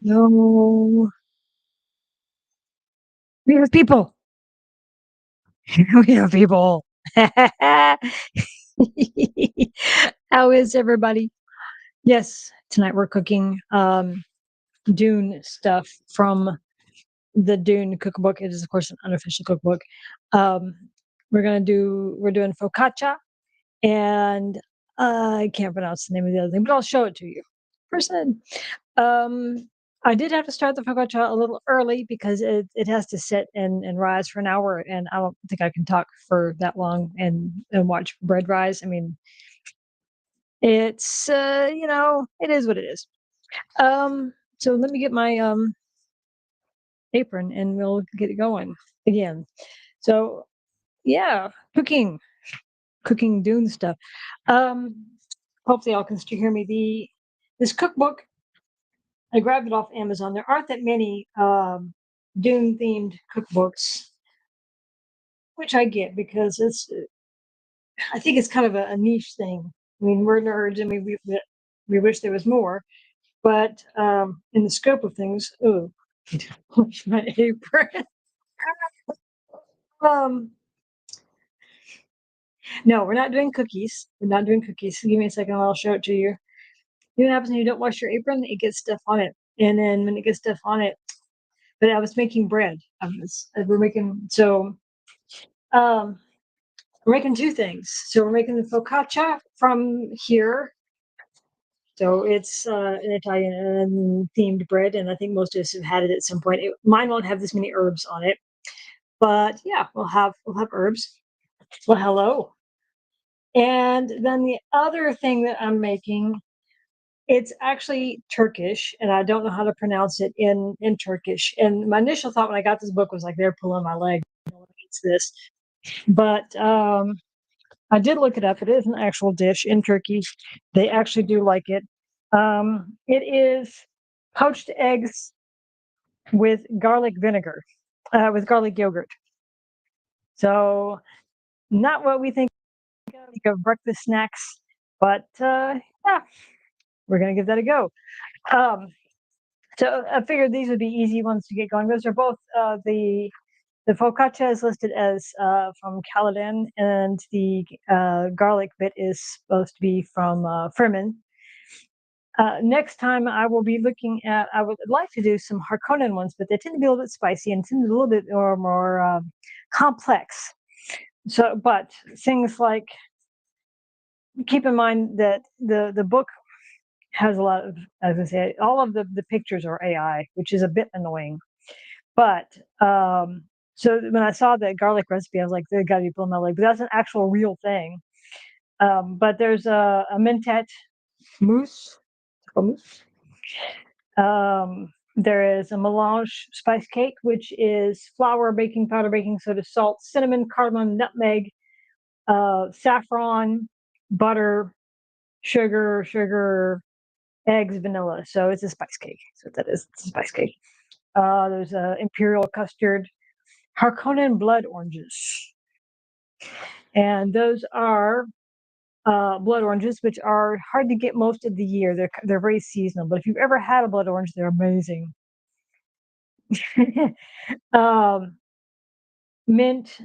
No, we have people. We have people. How is everybody? Yes, tonight we're cooking Dune stuff from the Dune cookbook. It is, of course, an unofficial cookbook. Um, we're doing focaccia, and I can't pronounce the name of the other thing, but I'll show it to you. Person. Um, I did have to start the focaccia a little early because it has to sit and rise for an hour, and I don't think I can talk for that long and watch bread rise. I mean, it's it is what it is. So let me get my apron and we'll get it going again. So yeah, cooking Dune stuff. Um, hopefully y'all can still hear me. This cookbook, I grabbed it off Amazon. There aren't that many Dune themed cookbooks, which I get because I think it's kind of a niche thing. I mean, we're nerds. I mean, we wish there was more, but in the scope of things, oh, my apron. um, no, we're not doing cookies. We're not doing cookies. Give me a second, I'll show it to you. You know what happens when you don't wash your apron? It gets stuff on it, and then when it gets stuff on it, but I was making bread. We're making um, we're making two things. So we're making the focaccia from here. So it's an Italian themed bread, and I think most of us have had it at some point. Mine won't have this many herbs on it, but yeah, we'll have herbs. Well, hello. And then the other thing that I'm making, it's actually Turkish, and I don't know how to pronounce it in Turkish. And my initial thought when I got this book was like, they're pulling my leg. No one eats this. But I did look it up. It is an actual dish in Turkey. They actually do like it. It is poached eggs with garlic vinegar, with garlic yogurt. So not what we think of breakfast snacks, but yeah, we're gonna give that a go. Um, so I figured these would be easy ones to get going. Those are both the focaccia is listed as from Caladan, and the garlic bit is supposed to be from Fremen. Next time I will be looking at, I would like to do some Harkonnen ones, but they tend to be a little bit spicy and tend to be a little bit more complex. So, but things like, keep in mind that the book has a lot of, as I say, all of the pictures are AI, which is a bit annoying. But so when I saw the garlic recipe, I was like, they got to be pulling my leg. But that's an actual real thing. But there's a mentat mousse. Mousse. There is a melange spice cake, which is flour, baking powder, baking soda, salt, cinnamon, cardamom, nutmeg, saffron, butter, sugar, eggs, vanilla. So it's a spice cake. So that is, it's a spice cake. There's a imperial custard, Harkonnen blood oranges, and those are blood oranges, which are hard to get most of the year. They're very seasonal, but if you've ever had a blood orange, they're amazing. Mint,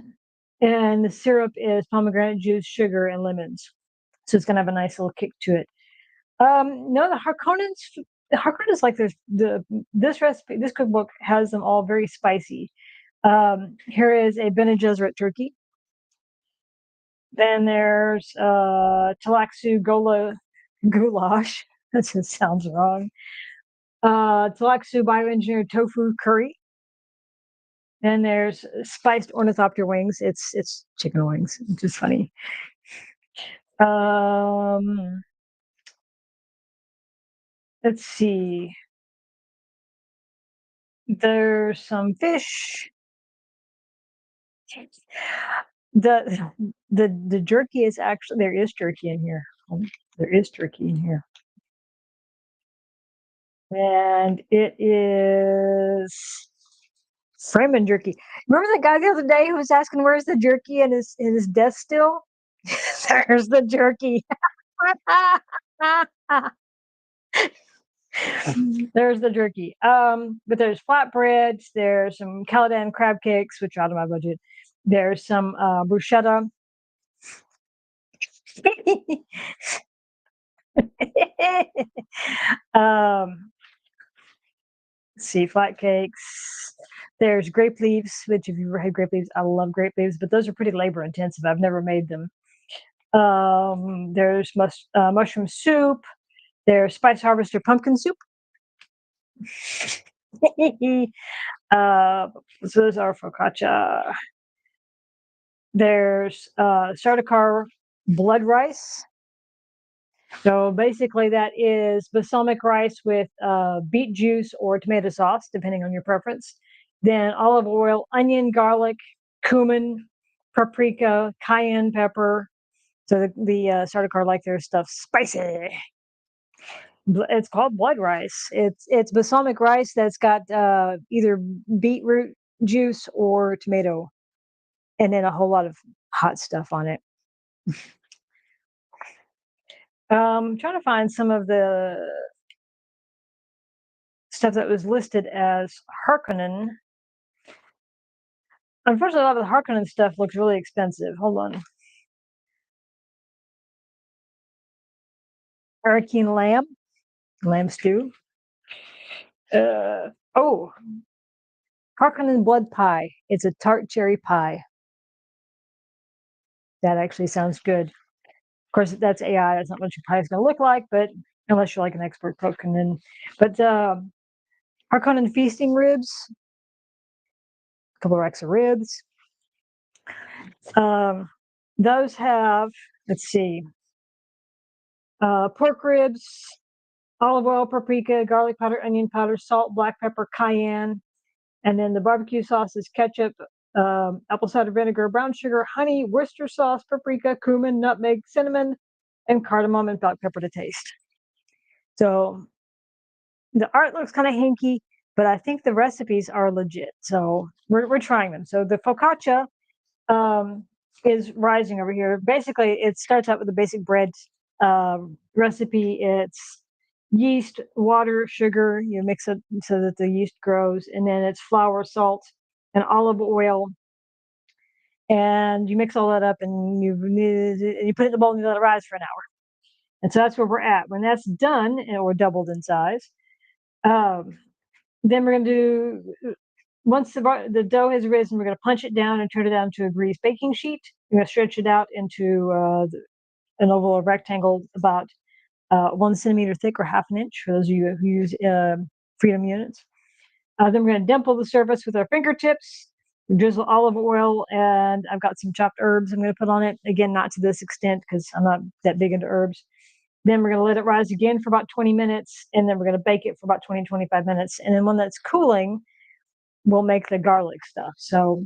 and the syrup is pomegranate juice, sugar, and lemons. So it's gonna have a nice little kick to it. No, the Harkonnens, like this recipe, this cookbook has them all very spicy. Here is a Bene Gesserit turkey. Then there's Talaxu goulash. That just sounds wrong. Talaxu bioengineered tofu curry. Then there's spiced ornithopter wings. It's chicken wings, which is funny. Let's see. There's some fish. The jerky is actually, there is jerky in here. There is turkey in here. And it is Fremen jerky. Remember the guy the other day who was asking where's the jerky in his death still? There's the jerky. There's the jerky. But there's flatbreads. There's some Caladan crab cakes, which are out of my budget. There's some bruschetta. See, flat cakes. There's grape leaves, which if you've ever had grape leaves, I love grape leaves, but those are pretty labor intensive. I've never made them. There's mushroom soup. There's spice harvester pumpkin soup. So those are focaccia. There's sardaukar blood rice. So basically, that is balsamic rice with beet juice or tomato sauce, depending on your preference. Then olive oil, onion, garlic, cumin, paprika, cayenne pepper. So the sardaukar like their stuff spicy. It's called blood rice. It's balsamic rice that's got either beetroot juice or tomato, and then a whole lot of hot stuff on it. Trying to find some of the stuff that was listed as Harkonnen. Unfortunately, a lot of the Harkonnen stuff looks really expensive. Hold on. Hurricane lamb stew. Oh, Harkonnen blood pie. It's a tart cherry pie. That actually sounds good. Of course, that's AI. That's not what your pie is going to look like, but unless you're like an expert cook, and then, but Harkonnen feasting ribs, a couple of racks of ribs. Those have, let's see, pork ribs, olive oil, paprika, garlic powder, onion powder, salt, black pepper, cayenne, and then the barbecue sauce is ketchup, apple cider vinegar, brown sugar, honey, Worcester sauce, paprika, cumin, nutmeg, cinnamon, and cardamom and black pepper to taste. So the art looks kind of hinky, but I think the recipes are legit. So we're trying them. So the focaccia is rising over here. Basically, it starts out with a basic bread recipe. It's yeast, water, sugar. You mix it so that the yeast grows, and then it's flour, salt, and olive oil. And you mix all that up, and you put it in the bowl and you let it rise for an hour. And so that's where we're at. When that's done, and we're doubled in size, then we're going to do, once the dough has risen, we're going to punch it down and turn it down to a greased baking sheet. We're going to stretch it out into an oval or rectangle about 1 centimeter thick or half an inch for those of you who use Freedom units. Then we're going to dimple the surface with our fingertips, drizzle olive oil, and I've got some chopped herbs I'm going to put on it. Again, not to this extent because I'm not that big into herbs. Then we're going to let it rise again for about 20 minutes, and then we're going to bake it for about 20, 25 minutes. And then when that's cooling, we'll make the garlic stuff. So,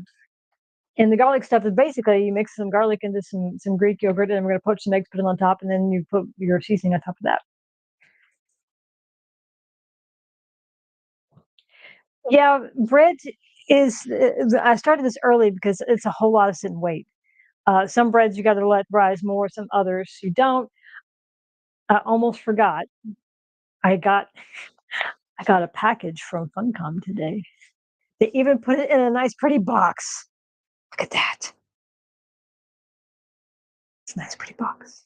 and the garlic stuff is basically you mix some garlic into some Greek yogurt, and we're going to poach some eggs, put them on top, and then you put your seasoning on top of that. Yeah, bread is, I started this early because it's a whole lot of sit and wait. Some breads you got to let rise more, some others you don't. I almost forgot. I got a package from Funcom today. They even put it in a nice, pretty box. Look at that. It's a nice, pretty box.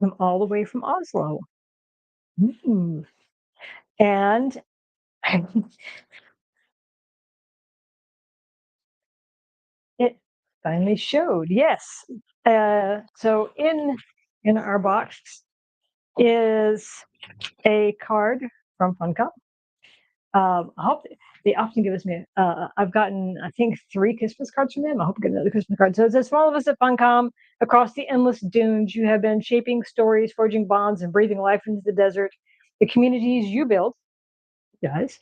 From all the way from Oslo. And it finally showed. Yes. So in our box is a card from Funcom. I hope they often give us me. I've gotten, I think, 3 Christmas cards from them. I hope I get another Christmas card. So it says, "For all of us at Funcom, across the endless dunes, you have been shaping stories, forging bonds, and breathing life into the desert. The communities you built, guys,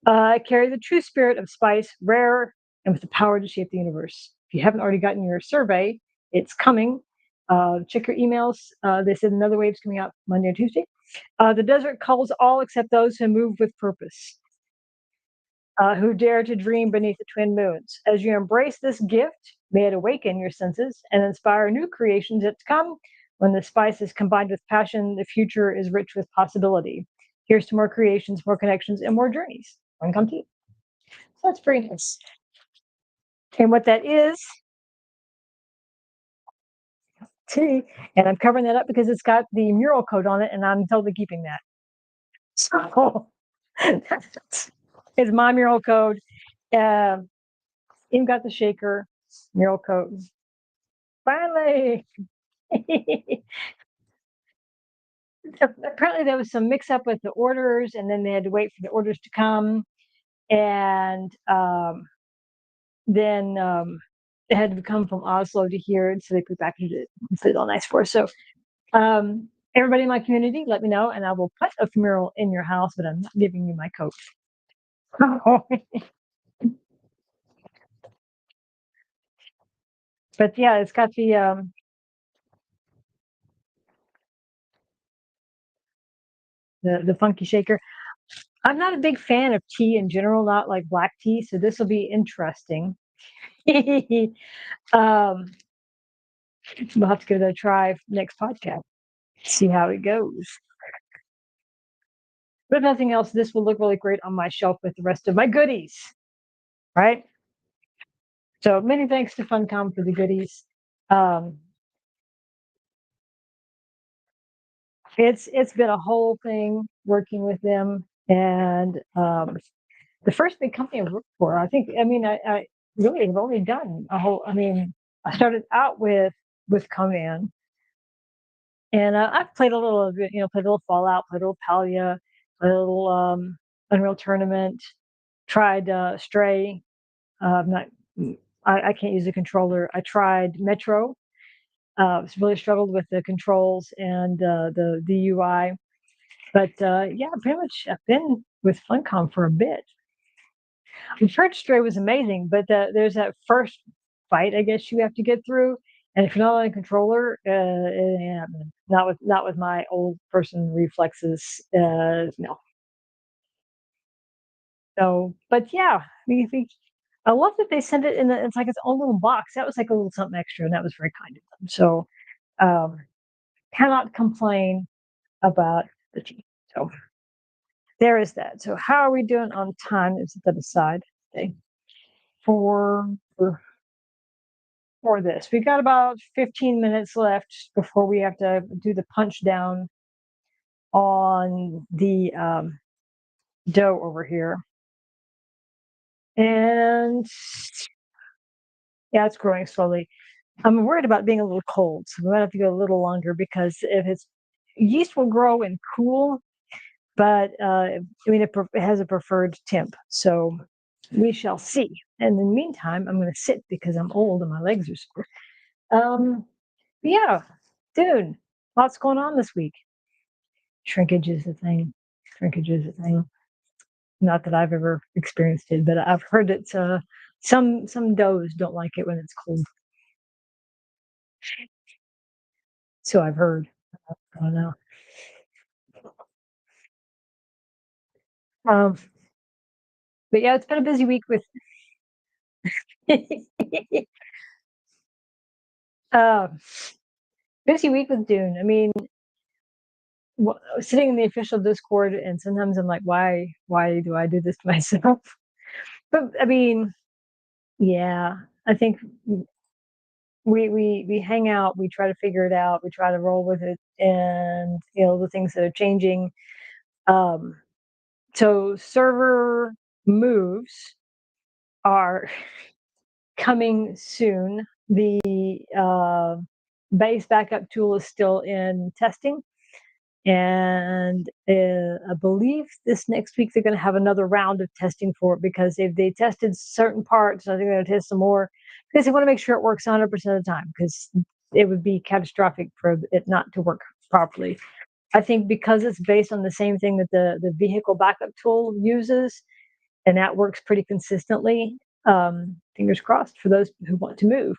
carry the true spirit of spice, rare, and with the power to shape the universe. If you haven't already gotten your survey, it's coming. Check your emails. They said another wave's coming out Monday or Tuesday. The desert calls all except those who move with purpose, who dare to dream beneath the twin moons. As you embrace this gift, may it awaken your senses and inspire new creations yet to come. When the spice is combined with passion, the future is rich with possibility. Here's to more creations, more connections, and more journeys. Come tea. So that's pretty nice. And what that is, tea, and I'm covering that up because it's got the mural code on it, and I'm totally keeping that. So it's my mural code. Even got the shaker mural code. Finally. Apparently there was some mix up with the orders, and then they had to wait for the orders to come, and then it had to come from Oslo to here, so they prepackaged it and put it all nice for us. So everybody in my community, let me know, and I will put a mural in your house, but I'm not giving you my coat. But yeah, it's got the funky shaker. I'm not a big fan of tea in general, not like black tea, so this will be interesting. We'll have to give it a try next podcast, see how it goes. But if nothing else, this will look really great on my shelf with the rest of my goodies, right? So many thanks to Funcom for the goodies. It's been a whole thing working with them, and the first big company I worked for. I think. I mean, I really have only done a whole. I mean, I started out with Conan, and I've played a little bit. Played a little Fallout, played a little Palia, played a little Unreal Tournament. Tried Stray. Not. I can't use a controller. I tried Metro. Really struggled with the controls and the UI. But yeah, pretty much I've been with Funcom for a bit. The first Stray was amazing, but there's that first fight, I guess, you have to get through, and if you're not on a controller, yeah, not with my old person reflexes, no. So, but yeah, I love that they sent it in. It's like its own little box. That was like a little something extra, and that was very kind of them. So, um, cannot complain about the tea. So there is that. So how are we doing on time? Let's set that aside today for this. We got about 15 minutes left before we have to do the punch down on the dough over here. And yeah, it's growing slowly. I'm worried about being a little cold, so we might have to go a little longer because if it's yeast will grow and cool, but I mean it has a preferred temp, so we shall see. And in the meantime, I'm going to sit because I'm old and my legs are sore. Yeah, Dune. Lots going on this week. Shrinkage is a thing. Shrinkage is a thing. Not that I've ever experienced it, but I've heard it's some doughs don't like it when it's cold. So I've heard. I don't know. But yeah, it's been a busy week with uh, busy week with Dune. I mean, sitting in the official Discord, and sometimes I'm like, why do I do this to myself? But I mean, yeah, I think we hang out, we try to figure it out, we try to roll with it, and the things that are changing. So server moves are coming soon. The base backup tool is still in testing, and I believe this next week they're going to have another round of testing for it because they tested certain parts. I think they're going to test some more because they want to make sure it works 100% of the time because it would be catastrophic for it not to work properly. I think because it's based on the same thing that the vehicle backup tool uses, and that works pretty consistently. Fingers crossed for those who want to move.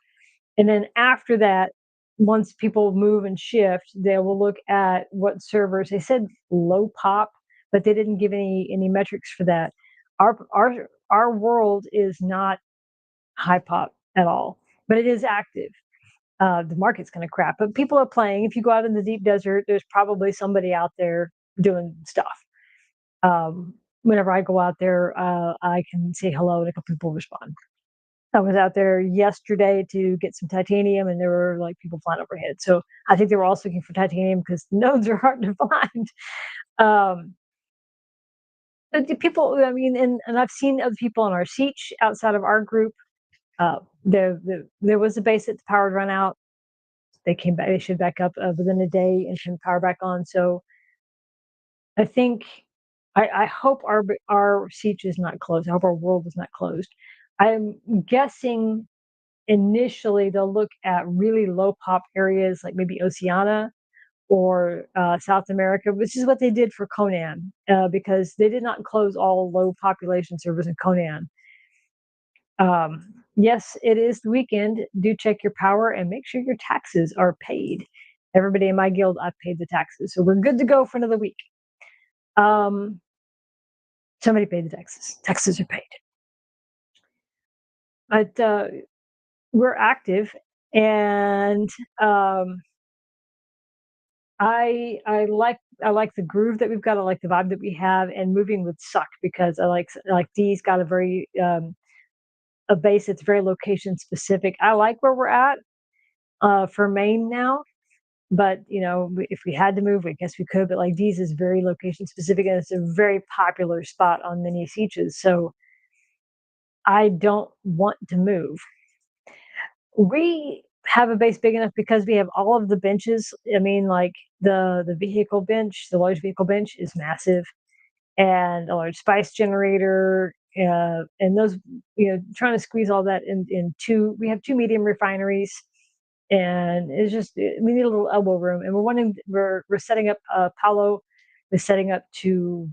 And then after that, once people move and shift, they will look at what servers. They said low pop, but they didn't give any metrics for that. Our world is not high pop at all, but it is active. the market's going to crap. But people are playing. If you go out in the deep desert, there's probably somebody out there doing stuff. Whenever I go out there, I can say hello and a couple people respond. I was out there yesterday to get some titanium, and there were like people flying overhead. So I think they were also looking for titanium because nodes are hard to find. Um, but the people, I mean, and I've seen other people on our sietch outside of our group. There was a base that the power had run out. They came back. They should back up within a day and turn the power back on. So I think I hope our siege is not closed. I hope our world is not closed. I'm guessing initially they'll look at really low pop areas like maybe Oceania or South America, which is what they did for Conan, because they did not close all low population servers in Conan. Yes, it is the weekend. Do check your power and make sure your taxes are paid. Everybody in my guild, I've paid the taxes, so we're good to go for another week. Somebody paid the taxes. Taxes are paid. But we're active, and I like the groove that we've got. I like the vibe that we have, and moving would suck because I like Dee's got a very a base that's very location specific. I like where we're at for Maine now, but if we had to move, I guess we could. But like Dee's is very location specific, and it's a very popular spot on many sietches. So I don't want to move. We have a base big enough because we have all of the benches. I mean, like the vehicle bench, the large vehicle bench is massive, and a large spice generator, and those, trying to squeeze all that in two. We have two medium refineries, and it's just we need a little elbow room, and we're setting up. Paulo is setting up to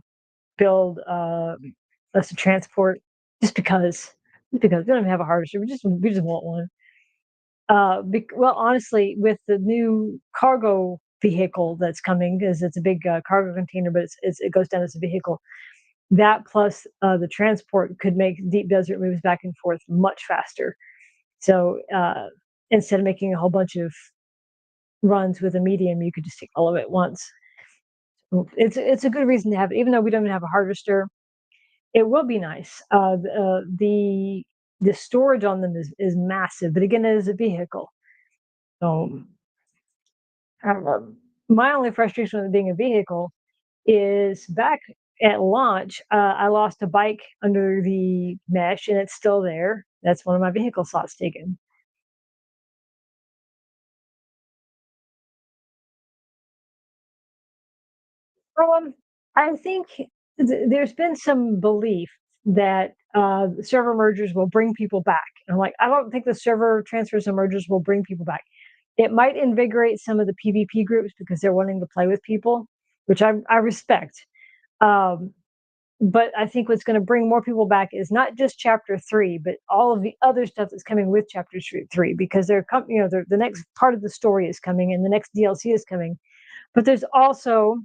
build us a transport just because we don't even have a harvester. We just want one. Well, honestly, with the new cargo vehicle that's coming, because it's a big cargo container, but it goes down as a vehicle. That plus the transport could make deep desert moves back and forth much faster. So instead of making a whole bunch of runs with a medium, you could just take all of it at once. It's a good reason to have it, even though we don't have a harvester. It will be nice. The storage on them is massive, but again, it is a vehicle. So my only frustration with it being a vehicle is back at launch, I lost a bike under the mesh, and it's still there. That's one of my vehicle slots taken. Um, I think there's been some belief that server mergers will bring people back. And I'm like, I don't think the server transfers and mergers will bring people back. It might invigorate some of the PvP groups because they're wanting to play with people, which I respect. Um, but I think what's going to bring more people back is not just chapter 3, but all of the other stuff that's coming with chapter 3, because the next part of the story is coming and the next DLC is coming. But there's also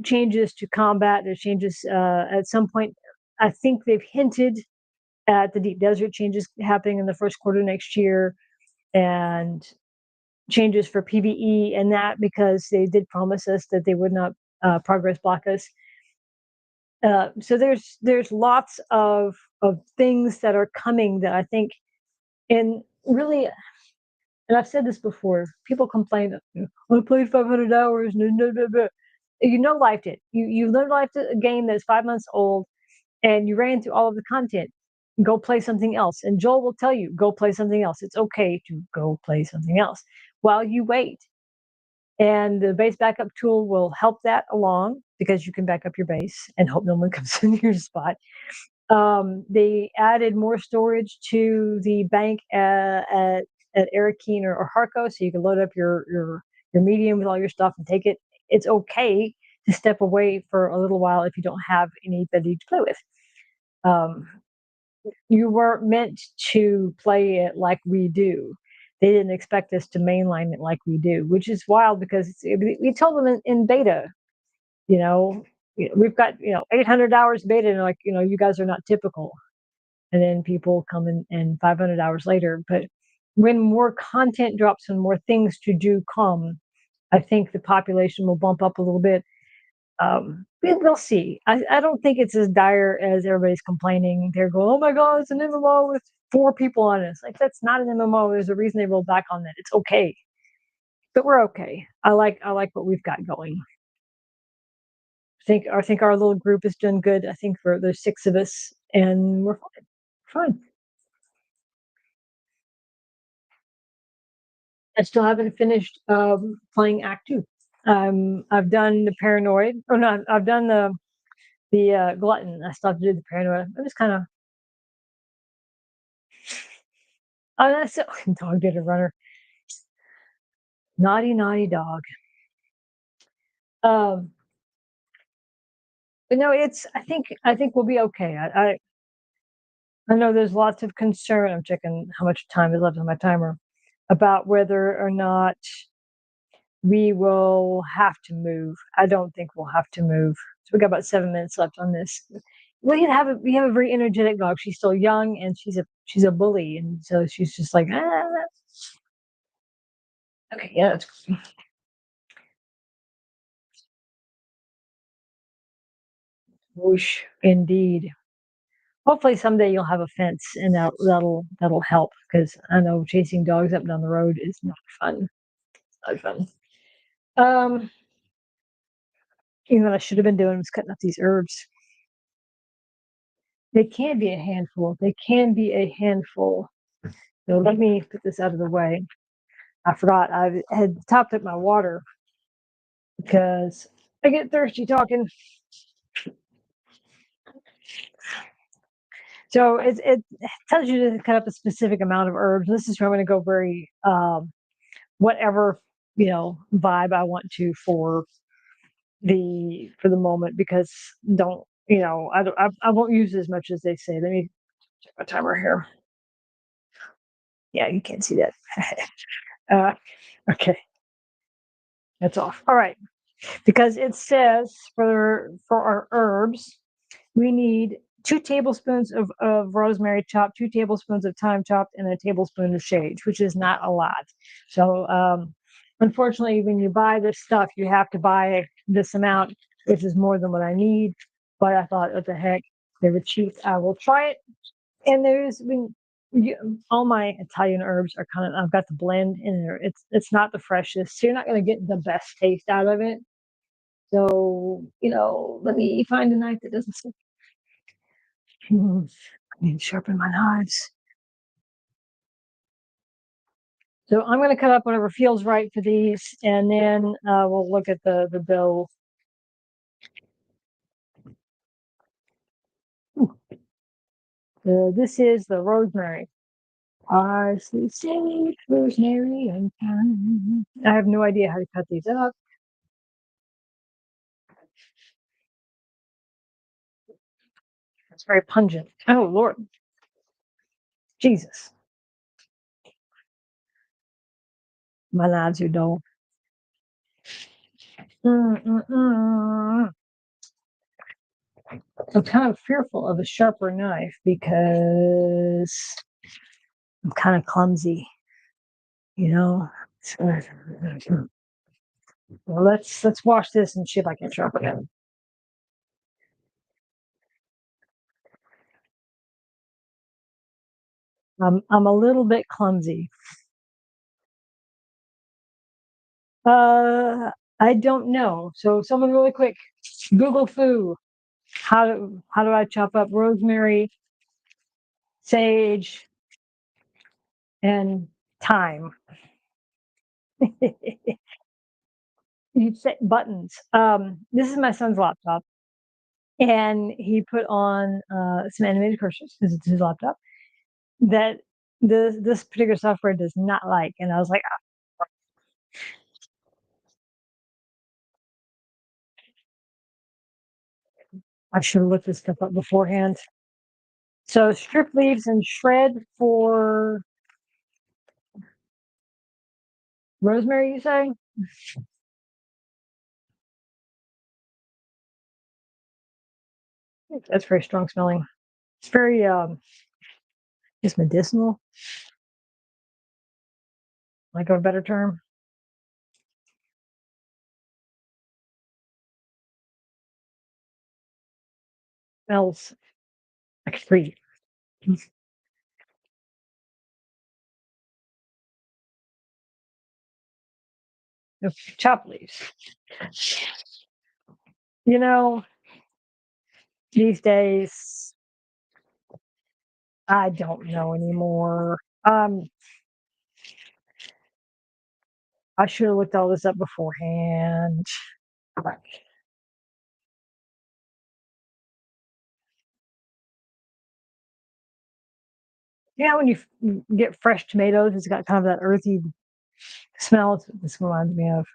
changes to combat. There's changes at some point. I think they've hinted at the deep desert changes happening in the first quarter next year, and changes for PvE and that, because they did promise us that they would not progress block us. So there's lots of things that are coming that I think, and really, and I've said this before. People complain, I played 500 hours. You know, lifed it. You learned life a game that's 5 months old, and you ran through all of the content. Go play something else. And Joel will tell you, go play something else. It's okay to go play something else while you wait. And the base backup tool will help that along, because you can back up your base and hope no one comes in your spot. They added more storage to the bank at Arrakis or Harco, so you can load up your medium with all your stuff and take it. It's okay to step away for a little while if you don't have anybody to play with. You weren't meant to play it like we do. They didn't expect us to mainline it like we do, which is wild, because we told them in beta, you know, we've got 800 hours beta, and like, you guys are not typical. And then people come in 500 hours later. But when more content drops and more things to do come, I think the population will bump up a little bit. We'll see. I don't think it's as dire as everybody's complaining. They're going, oh my God, it's an MMO with 4 people on it. It's like, that's not an MMO. There's a reason they rolled back on that. It's okay. But we're okay. I like what we've got going. I think our little group is doing good. I think there's 6 of us and we're fine. Fine. I still haven't finished playing Act 2. I've done the paranoid. Oh no, I've done the glutton. I still have to do the paranoid. I'm just kind of. Oh, that's so, dog did a runner. Naughty, naughty dog. Um, but no, it's. I think we'll be okay. I know there's lots of concern. I'm checking how much time is left on my timer about whether or not we will have to move. I don't think we'll have to move. So we got about 7 minutes left on this. We have a very energetic dog. She's still young and she's a bully, and so she's just like ah. Okay, yeah, that's whoosh indeed. Hopefully someday you'll have a fence and that'll help because I know chasing dogs up and down the road is not fun. Not fun. Um, you know what I should have been doing was cutting up these herbs. They can be a handful. They can be a handful. So let me put this out of the way. I forgot I had topped up my water because I get thirsty talking. So it tells you to cut up a specific amount of herbs. This is where I'm going to go very whatever vibe I want to for the moment because don't I won't use as much as they say. Let me check my timer here. Yeah, you can't see that. Okay, that's off. All right, because it says for our herbs, we need 2 tablespoons of rosemary chopped, 2 tablespoons of thyme chopped, and a tablespoon of sage, which is not a lot. So, unfortunately, when you buy this stuff, you have to buy this amount, which is more than what I need. But I thought, what the heck, they were cheap. I will try it. And all my Italian herbs are kind of. I've got the blend in there. It's not the freshest, so you're not going to get the best taste out of it. So let me find a knife that doesn't stick. I need to sharpen my knives. So I'm going to cut up whatever feels right for these, and then we'll look at the bill. This is the rosemary. Parsley, sage, rosemary, and thyme. I have no idea how to cut these up. It's very pungent. Oh Lord, Jesus, my knives are dull. I'm kind of fearful of a sharper knife because I'm kind of clumsy, you know. Well, let's wash this and see if I can sharpen it. I'm a little bit clumsy. I don't know. So someone really quick, Google foo. How do I chop up rosemary, sage, and thyme? You say buttons. This is my son's laptop, and he put on some animated cursors because it's his laptop that this particular software does not like, and I was like, I should have looked this stuff up beforehand. So strip leaves and shred for rosemary, you say? That's very strong smelling. It's very it's medicinal. like of a better term. Smells like a tree. Chop leaves. You know, these days, I don't know anymore. I should have looked all this up beforehand. Yeah, when you get fresh tomatoes, it's got kind of that earthy smell. This reminds me of.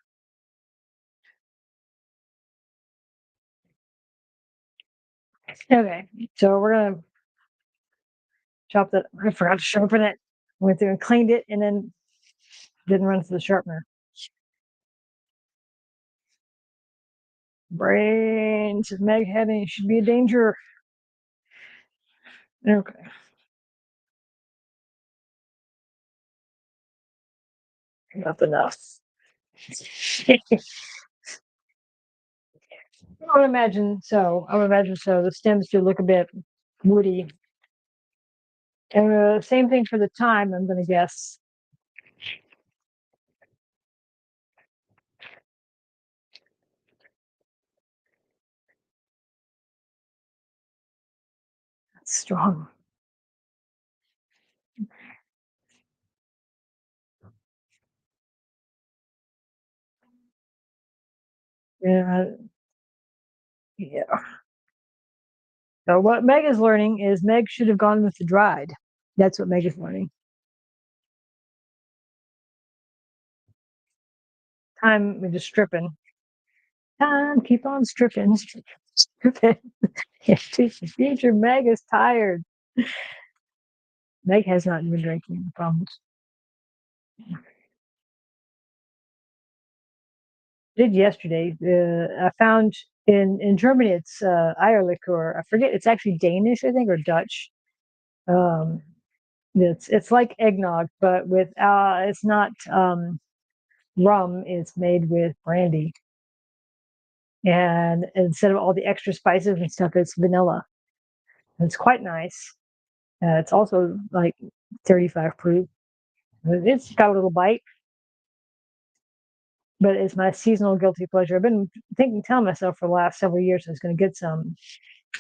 Okay, so we're gonna chop that. I forgot to sharpen it. Went through and cleaned it, and then didn't run to the sharpener. Brains, if Meg had any, should be a danger. Okay, enough enough. I would imagine so. I would imagine so. The stems do look a bit woody. And same thing for the thyme, I'm going to guess. That's strong. Yeah, yeah. So what Meg is learning is Meg should have gone with the dried. That's what Meg is learning. Time we're just stripping. Time, keep on stripping, stripping. Future Meg is tired. Meg has not been drinking. I promise. Did yesterday. I found in Germany it's Eierlikör. I forget. It's actually Danish, I think, or Dutch. Um, it's like eggnog, but with it's not rum. It's made with brandy, and instead of all the extra spices and stuff, it's vanilla. And it's quite nice. It's also like 35 proof. It's got a little bite, but it's my seasonal guilty pleasure. I've been telling myself for the last several years I was going to get some,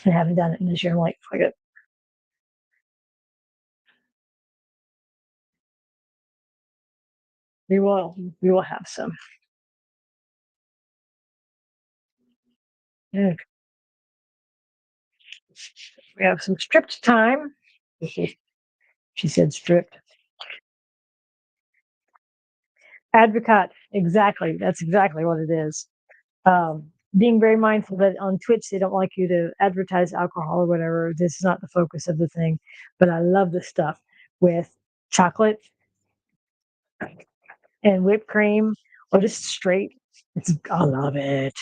and haven't done it. And this year, I'm like, fuck it. We will. We will have some. Yeah. We have some stripped time. She said stripped. Advocate. Exactly. That's exactly what it is. Being very mindful that on Twitch they don't like you to advertise alcohol or whatever. This is not the focus of the thing. But I love the stuff with chocolate and whipped cream or just straight. I love it.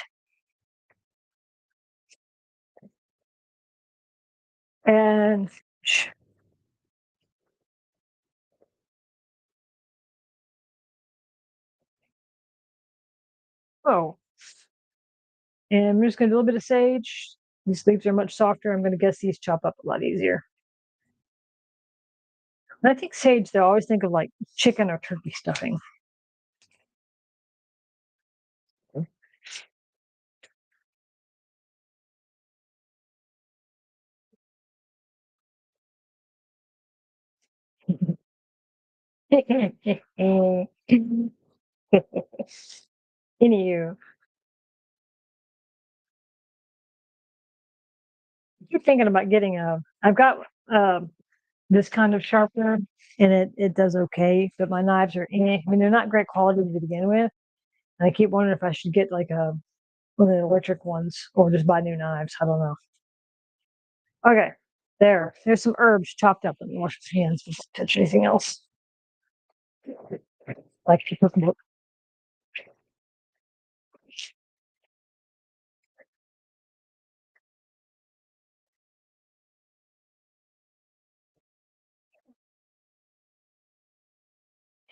And oh, and I'm just gonna do a little bit of sage. These leaves are much softer. I'm gonna guess these chop up a lot easier. When I think sage, though, I always think of like chicken or turkey stuffing. Anywho, I keep thinking about getting a. I've got this kind of sharpener, and it does okay, but my knives are. I mean, they're not great quality to begin with. And I keep wondering if I should get like a one of the electric ones or just buy new knives. I don't know. Okay, there's some herbs chopped up. Let me wash my hands before I touch anything else. Like to cook book.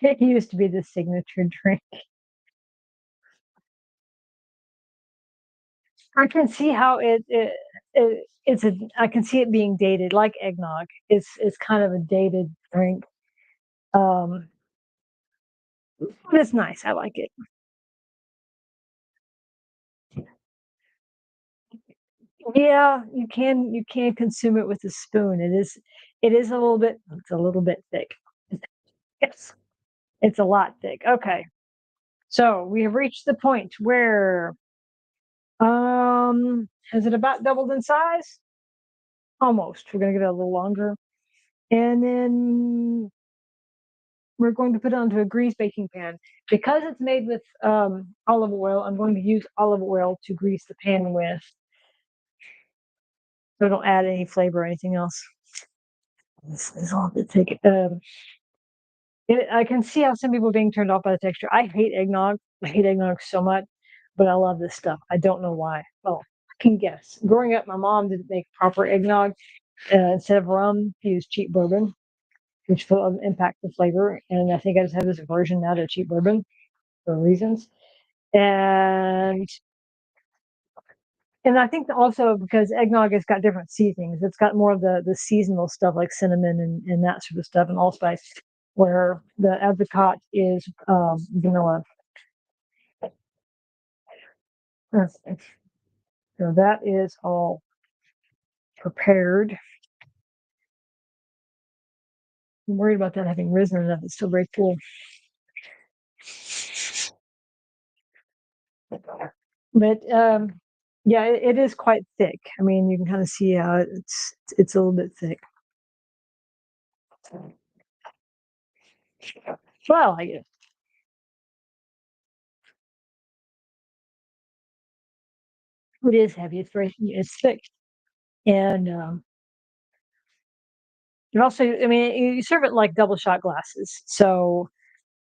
It used to be the signature drink. I can see how it's a I can see it being dated like eggnog. It's kind of a dated drink. Um, but it's nice. I like it. Yeah, you can consume it with a spoon. It is a little bit thick. Yes, it's a lot thick. Okay, so we have reached the point where has it about doubled in size? Almost. We're gonna get it a little longer, and then we're going to put it onto a grease baking pan. Because it's made with olive oil, I'm going to use olive oil to grease the pan with, so don't add any flavor or anything else. This is all to take. I can see how some people are being turned off by the texture. I hate eggnog. I hate eggnog so much, but I love this stuff. I don't know why. Well, I can guess. Growing up, my mom didn't make proper eggnog. Instead of rum, she used cheap bourbon, which will impact the flavor. And I think I just have this aversion now to cheap bourbon for reasons. And I think also because eggnog has got different seasonings. It's got more of the seasonal stuff like cinnamon and that sort of stuff and allspice, where the apricot is vanilla. Okay. So that is all prepared. I'm worried about that having risen enough. It's still very cool. But yeah, it is quite thick. I mean, you can kind of see how it's a little bit thick. Well, I guess it is heavy. It's thick, and also, I mean, you serve it like double shot glasses, so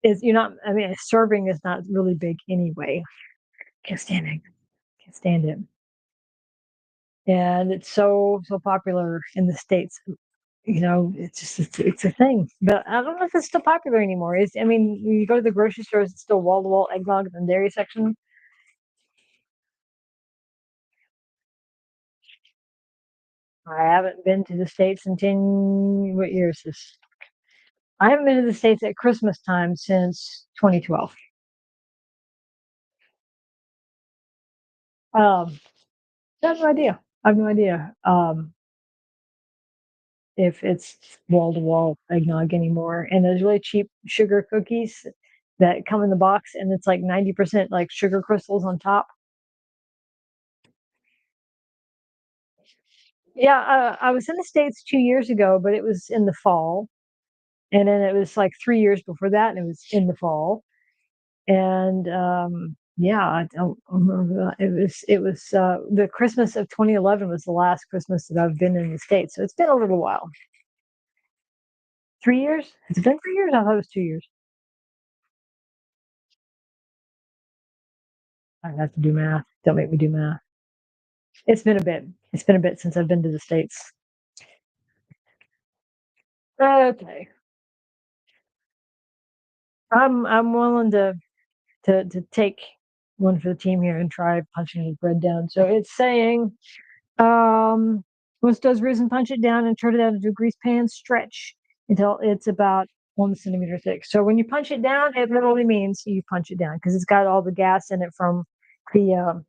you're not. I mean, serving is not really big anyway. Can't stand it. Can't stand it. And it's so popular in the states. It's just it's a thing. But I don't know if it's still popular anymore. I mean, when you go to the grocery stores, it's still wall to wall eggnog in the dairy section. I haven't been to the states in 10. What year is this? I haven't been to the states at Christmas time since 2012. Um, I have no idea. I have no idea. If it's wall to wall eggnog anymore. And there's really cheap sugar cookies that come in the box, and it's like 90% like sugar crystals on top. Yeah, I was in the States 2 years ago, but it was in the fall. And then it was like 3 years before that, and it was in the fall. And yeah, I don't remember that. It was the Christmas of 2011 was the last Christmas that I've been in the States. So it's been a little while. 3 years? Has it been 3 years? I thought it was 2 years. I have to do math. Don't make me do math. It's been a bit. It's been a bit since I've been to the States. Okay. I'm willing to take one for the team here and try punching the bread down. So it's saying, once does risen, punch it down and turn it out into a grease pan, stretch until it's about 1 centimeter thick. So when you punch it down, it literally means you punch it down because it's got all the gas in it from the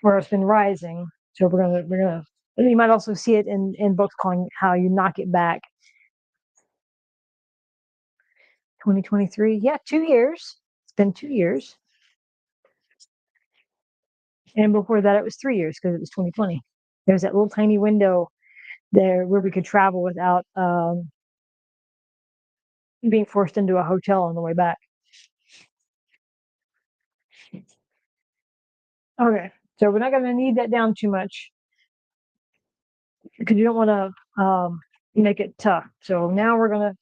where it's been rising. So we're gonna you might also see it in books calling how you knock it back. 2023, yeah, 2 years. It's been 2 years, and before that it was 3 years because it was 2020. There was that little tiny window there where we could travel without being forced into a hotel on the way back. Okay, so we're not going to need that down too much because you don't want to make it tough. So now we're going to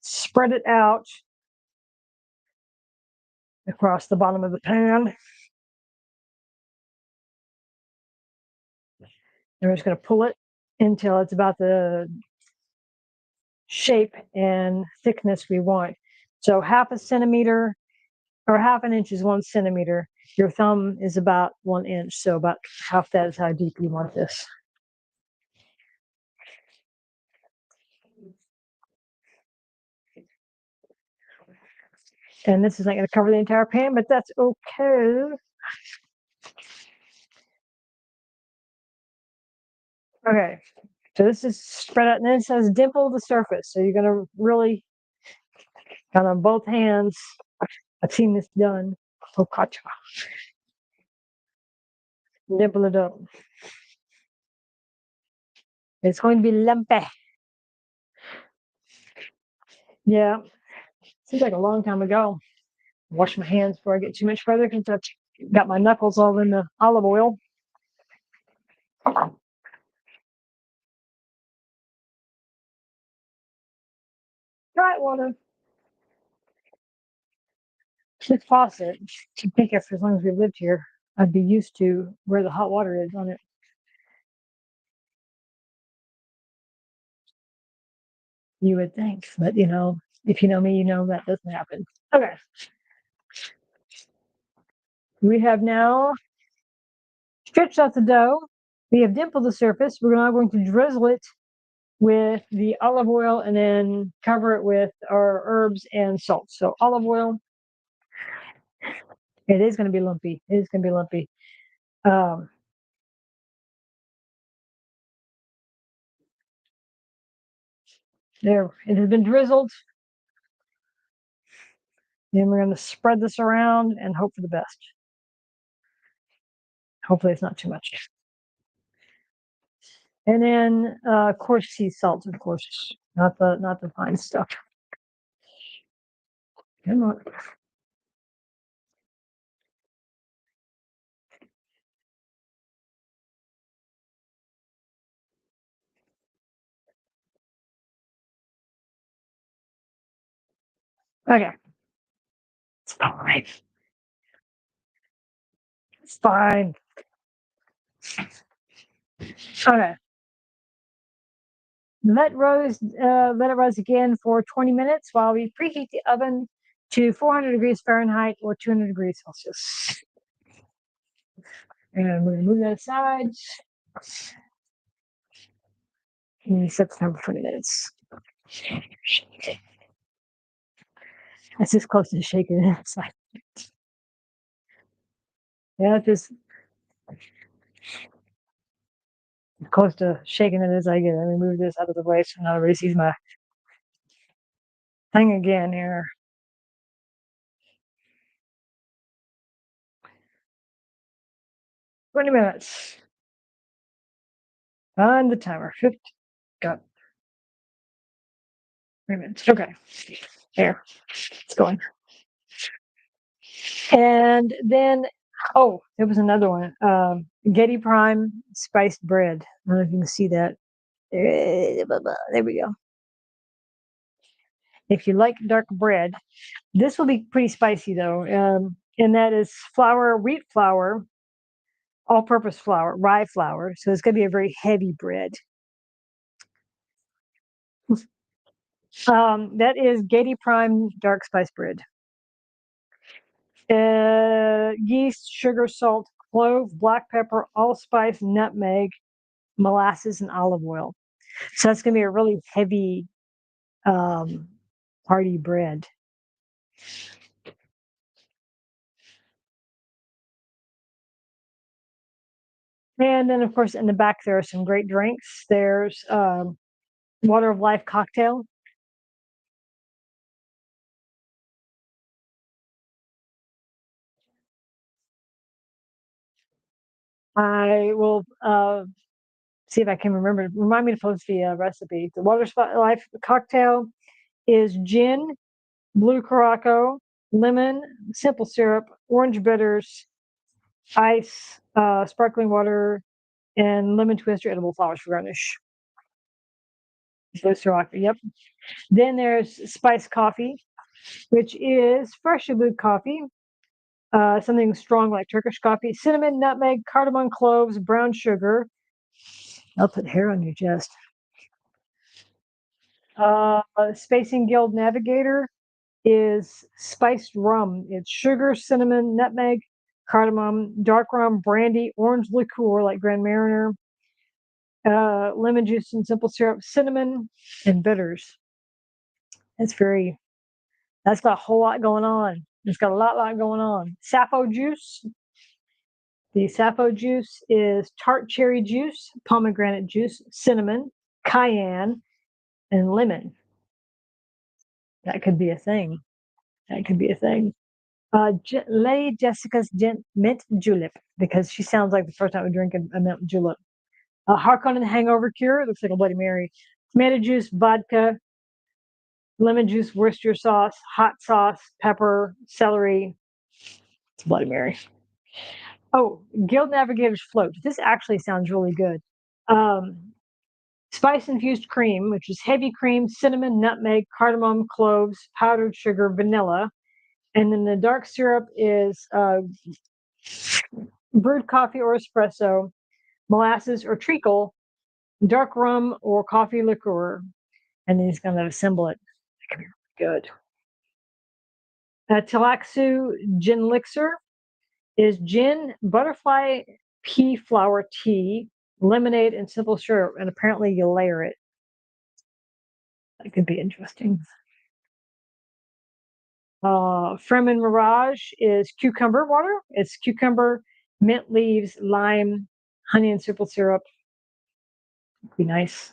spread it out across the bottom of the pan. And we're just going to pull it until it's about the shape and thickness we want. So 1/2 centimeter or 1/2 inch is 1 centimeter. Your thumb is about 1 inch. So about half that is how deep you want this. And this is not going to cover the entire pan, but that's okay. Okay, so this is spread out, and then it says dimple the surface. So you're going to really, kind of both hands. I've seen this done. Focaccia. Dimple it up. It's going to be lumpy. Yeah, seems like a long time ago. Wash my hands before I get too much further because I've got my knuckles all in the olive oil. Right water. This faucet, I think after as long as we've lived here, I'd be used to where the hot water is on it. You would think, but you know, if you know me, you know that doesn't happen. Okay. We have now stretched out the dough. We have dimpled the surface. We're now going to drizzle it with the olive oil and then cover it with our herbs and salt. So olive oil. It is going to be lumpy. It is going to be lumpy. There, it has been drizzled. Then we're going to spread this around and hope for the best. Hopefully it's not too much. And then, of course, sea salt, of course, not the fine stuff. Come on. Okay. It's fine. It's fine. Okay. Let it roast again for 20 minutes while we preheat the oven to 400 degrees Fahrenheit or 200 degrees Celsius. And we're going to move that aside. And set the timer for 20 minutes. That's as close to shaking it inside. Yeah, just close to shaking it as I get. Let me move this out of the way so not everybody sees my thing again here. 20 minutes. On the timer. 50. Got 3 minutes. Okay. There. It's going. And then, oh, there was another one. Getty Prime spiced bread. I don't know if you can see that. There we go. If you like dark bread, this will be pretty spicy though. And that is flour, wheat flour, all-purpose flour, rye flour. So it's going to be a very heavy bread. That is Getty Prime dark spice bread. Yeast, sugar, salt, clove, black pepper, allspice, nutmeg, molasses, and olive oil. So that's going to be a really heavy party bread. And then, of course, in the back, there are some great drinks. There's Water of Life cocktail. I will see if I can remember. Remind me to post the recipe. The Water of Life cocktail is gin, blue Curaçao, lemon, simple syrup, orange bitters, ice, sparkling water, and lemon twist or edible flowers for garnish. Yep. Then there's spiced coffee, which is freshly brewed coffee, something strong like Turkish coffee, cinnamon, nutmeg, cardamom, cloves, brown sugar. I'll put hair on your chest. Spacing Guild Navigator is spiced rum. It's sugar, cinnamon, nutmeg, cardamom, dark rum, brandy, orange liqueur like Grand Marnier, lemon juice and simple syrup, cinnamon, and bitters. That's got a whole lot going on. It's got a lot going on. Sappho juice. The sappho juice is tart cherry juice, pomegranate juice, cinnamon, cayenne, and lemon. That could be a thing. That could be a thing. Lady Jessica's mint julep, because she sounds like the first time we drink a mint julep. Harkonnen hangover cure, looks like a Bloody Mary. Tomato juice, vodka, lemon juice, Worcester sauce, hot sauce, pepper, celery. It's Bloody Mary. Oh, Guild Navigator's float. This actually sounds really good. Spice infused cream, which is heavy cream, cinnamon, nutmeg, cardamom, cloves, powdered sugar, vanilla. And then the dark syrup is brewed coffee or espresso, molasses or treacle, dark rum or coffee liqueur. And then he's going to assemble it. That could be really good. Tilaxu gin elixir is gin, butterfly pea flower tea, lemonade, and simple syrup. And apparently you layer it. That could be interesting. Fremen Mirage is cucumber water. It's cucumber, mint leaves, lime, honey, and simple syrup. Be nice.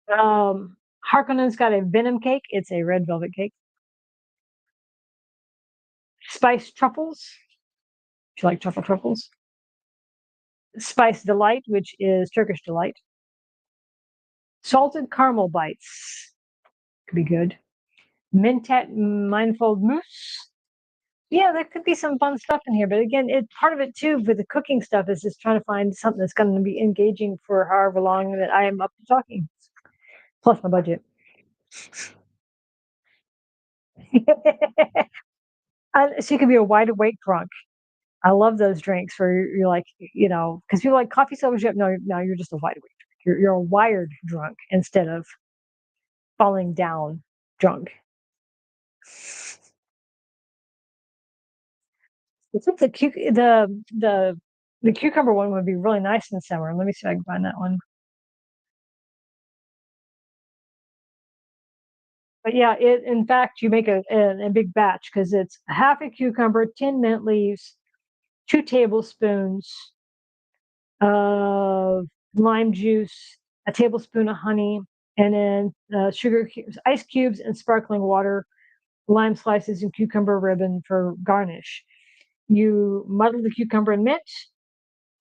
Harkonnen's got a venom cake. It's a red velvet cake. Spiced truffles. Do you like truffles? Spice delight, which is Turkish delight. Salted caramel bites. Could be good. Mentat mindfold mousse. Yeah, there could be some fun stuff in here, but again, part of it too with the cooking stuff is just trying to find something that's going to be engaging for however long that I am up to talking. Plus my budget. She could be a wide awake drunk. I love those drinks where you're like, because you're like coffee sobers. No, you're just a wide awake drunk. You're a wired drunk instead of falling down drunk. I think the cucumber one would be really nice in summer. Let me see if I can find that one. But yeah, in fact you make a big batch because it's half a cucumber, 10 mint leaves, 2 tablespoons of lime juice, a tablespoon of honey, and then sugar cubes, ice cubes, and sparkling water, lime slices, and cucumber ribbon for garnish. You muddle the cucumber and mint.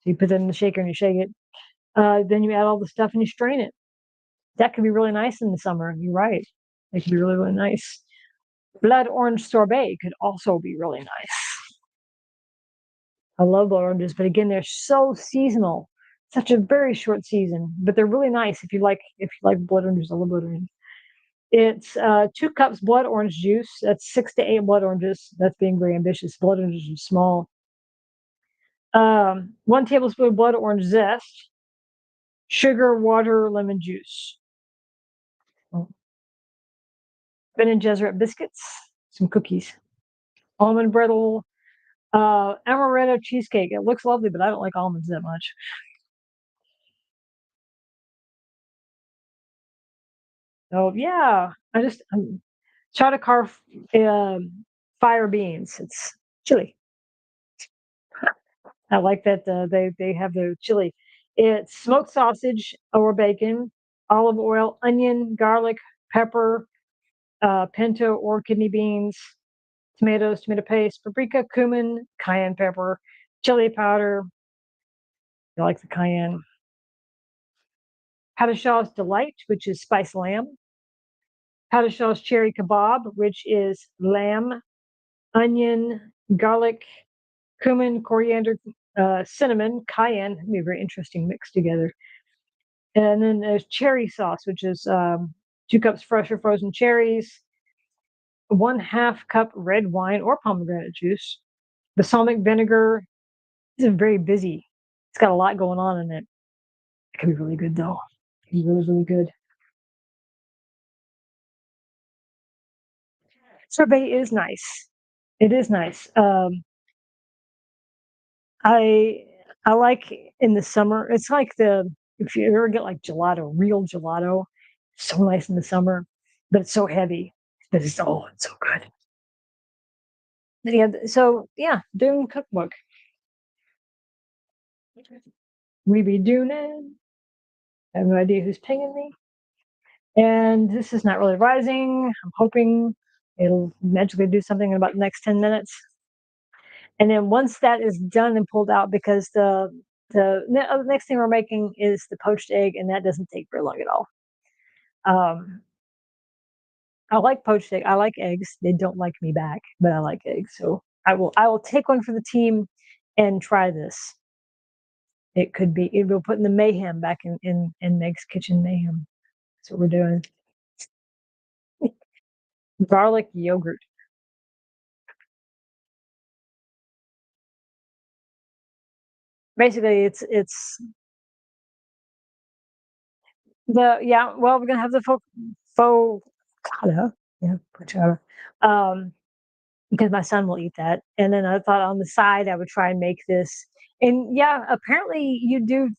So you put it in the shaker and you shake it. Then you add all the stuff and you strain it. That could be really nice in the summer. You're right. It could be really, really nice. Blood orange sorbet could also be really nice. I love blood oranges, but again, they're so seasonal. Such a very short season, but they're really nice if you like blood oranges. I love blood oranges. It's 2 cups blood orange juice. That's 6 to 8 blood oranges. That's being very ambitious. Blood oranges are small. 1 tablespoon blood orange zest, sugar, water, lemon juice. Ben and Gesserit biscuits, some cookies, almond brittle, amaretto cheesecake. It looks lovely, but I don't like almonds that much. So yeah, I just try to carve fire beans. It's chili. I like that they have the chili. It's smoked sausage or bacon, olive oil, onion, garlic, pepper, pinto or kidney beans, tomatoes, tomato paste, paprika, cumin, cayenne pepper, chili powder. I like the cayenne. Padishah's delight, which is spiced lamb. Padishah's cherry kebab, which is lamb, onion, garlic, cumin, coriander, cinnamon, cayenne. It'd be a very interesting mix together. And then there's cherry sauce, which is 2 cups fresh or frozen cherries, 1/2 cup red wine or pomegranate juice, balsamic vinegar. This is very busy. It's got a lot going on in it. It could be really good though. It's really, really good. Sorbet is nice. It is nice. I I like in the summer. It's like the if you ever get like gelato, real gelato, so nice in the summer, but it's so heavy. But it's so good. But yeah, so yeah, Dune cookbook. We be doing it. I have no idea who's pinging me. And this is not really rising. I'm hoping it'll magically do something in about the next 10 minutes. And then once that is done and pulled out, because the next thing we're making is the poached egg, and that doesn't take very long at all. Um, I like poached egg. I like eggs. They don't like me back, but I like eggs. So I will take one for the team and try this. It could be it will put in the mayhem back in Meg's kitchen mayhem. That's what we're doing. Garlic yogurt. Basically, it's the yeah. Well, we're gonna have the faux cotta. Yeah, porchata. Um, because my son will eat that. And then I thought on the side I would try and make this. And yeah, apparently you do.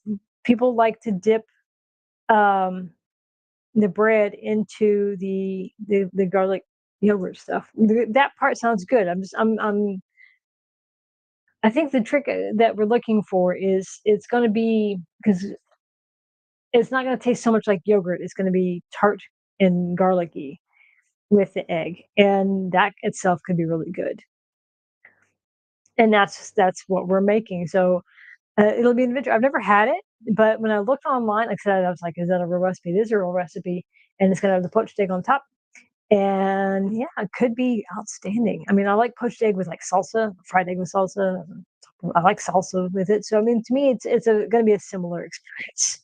People like to dip um, the bread into the garlic yogurt stuff. That part sounds good. I think the trick that we're looking for is it's going to be because it's not going to taste so much like yogurt. It's going to be tart and garlicky with the egg, and that itself could be really good. And that's what we're making. So it'll be individual. I've never had it, but when I looked online, like I said, I was like, "Is that a real recipe?" It is a real recipe, and it's gonna have the poached egg on top. And yeah, it could be outstanding. I mean, I like poached egg with like salsa, fried egg with salsa. I like salsa with it. So I mean, to me, it's going to be a similar experience.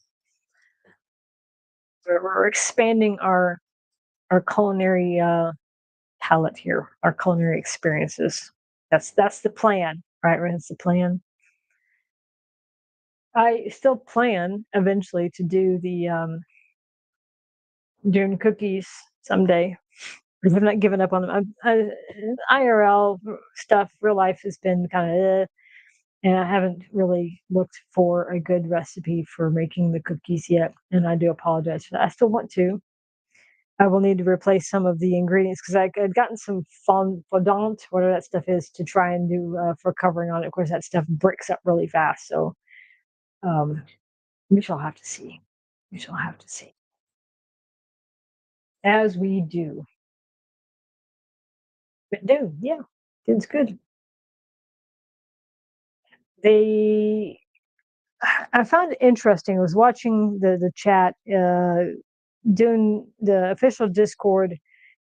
We're expanding our culinary palette here, our culinary experiences. That's the plan, right? Right, that's the plan. I still plan eventually to do the Dune cookies someday. Because I've not given up on them. IRL stuff, real life has been kind of, and I haven't really looked for a good recipe for making the cookies yet. And I do apologize for that. I still want to. I will need to replace some of the ingredients because I'd gotten some fondant, whatever that stuff is, to try and do for covering on it. Of course, that stuff bricks up really fast. So um, we shall have to see. We shall have to see. As we do. But Dune, yeah, Dune's good. They I found it interesting. I was watching the chat. Dune, the official Discord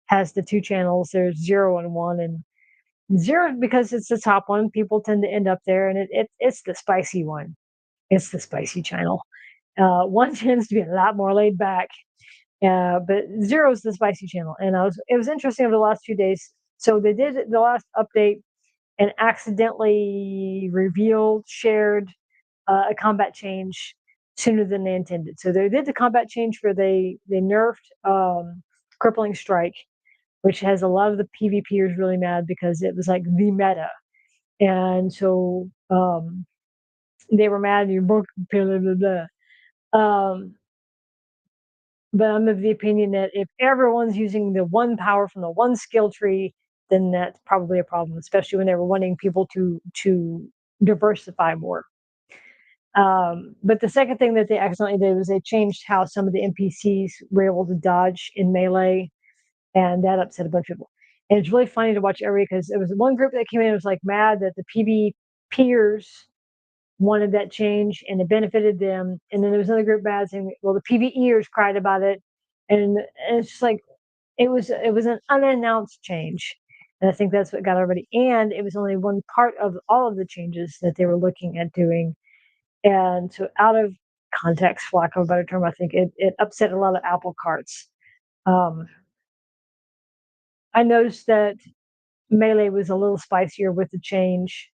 has the two channels. There's 0 and 1, and 0 because it's the top one. People tend to end up there, and it's the spicy one. It's the spicy channel. One tends to be a lot more laid back, but 0 is the spicy channel. And it was interesting over the last few days. So they did the last update and accidentally shared a combat change sooner than they intended. So they did the combat change where they nerfed crippling strike, which has a lot of the PvPers really mad because it was like the meta, and so they were mad. You broke blah blah blah. Um, but I'm of the opinion that if everyone's using the one power from the one skill tree, then that's probably a problem, especially when they were wanting people to diversify more. But the second thing that they accidentally did was they changed how some of the NPCs were able to dodge in melee, and that upset a bunch of people. And it's really funny to watch every because there was one group that came in and was like mad that the PB peers wanted that change and it benefited them, and then there was another group mad saying, "Well, the PVEers cried about it," and it's just like it was an unannounced change. And I think that's what got everybody. And it was only one part of all of the changes that they were looking at doing, and so out of context, for lack of a better term, I think it upset a lot of apple carts. Um, I noticed that melee was a little spicier with the change.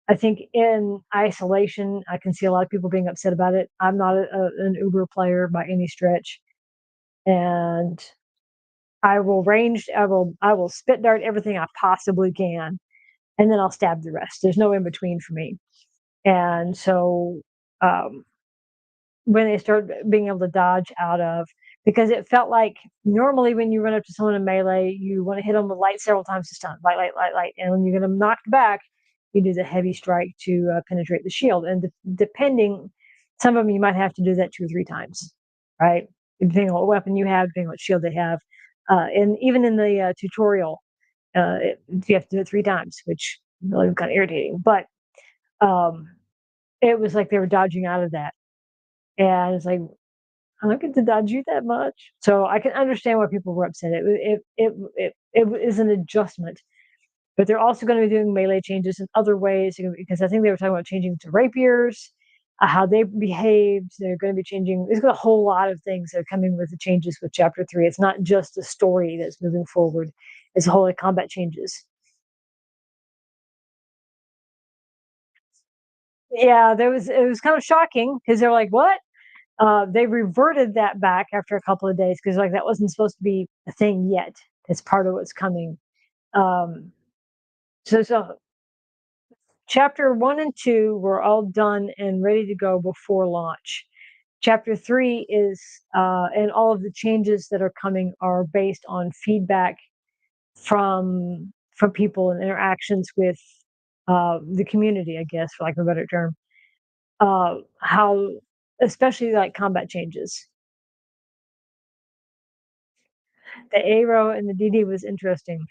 I think in isolation, I can see a lot of people being upset about it. I'm not an Uber player by any stretch, and I will spit dart everything I possibly can, and then I'll stab the rest. There's no in between for me. And so, um, when they start being able to dodge out of, because it felt like normally when you run up to someone in melee, you want to hit them with light several times to stun, light, light, light, light, and when you're going to knock back, you do the heavy strike to penetrate the shield. And depending, some of them you might have to do that 2 or 3 times, right? Depending on what weapon you have, depending on what shield they have, and even in the tutorial, you have to do it 3 times, which really kind of irritating. But um, it was like they were dodging out of that, and it's like I don't get to dodge you that much. So I can understand why people were upset. It is an adjustment, but they're also going to be doing melee changes in other ways because I think they were talking about changing to rapiers, how they behaved. They're going to be changing. There's a whole lot of things that are coming with the changes with Chapter 3. It's not just the story that's moving forward; it's a whole lot of combat changes. Yeah, there was. It was kind of shocking because they're like, "What?" They reverted that back after a couple of days because like that wasn't supposed to be a thing yet. It's part of what's coming. Um, so chapter 1 and 2 were all done and ready to go before launch. Chapter 3 is, and all of the changes that are coming are based on feedback from people and interactions with the community, I guess, for lack of a better term. How, especially like combat changes. The arrow and the DD was interesting.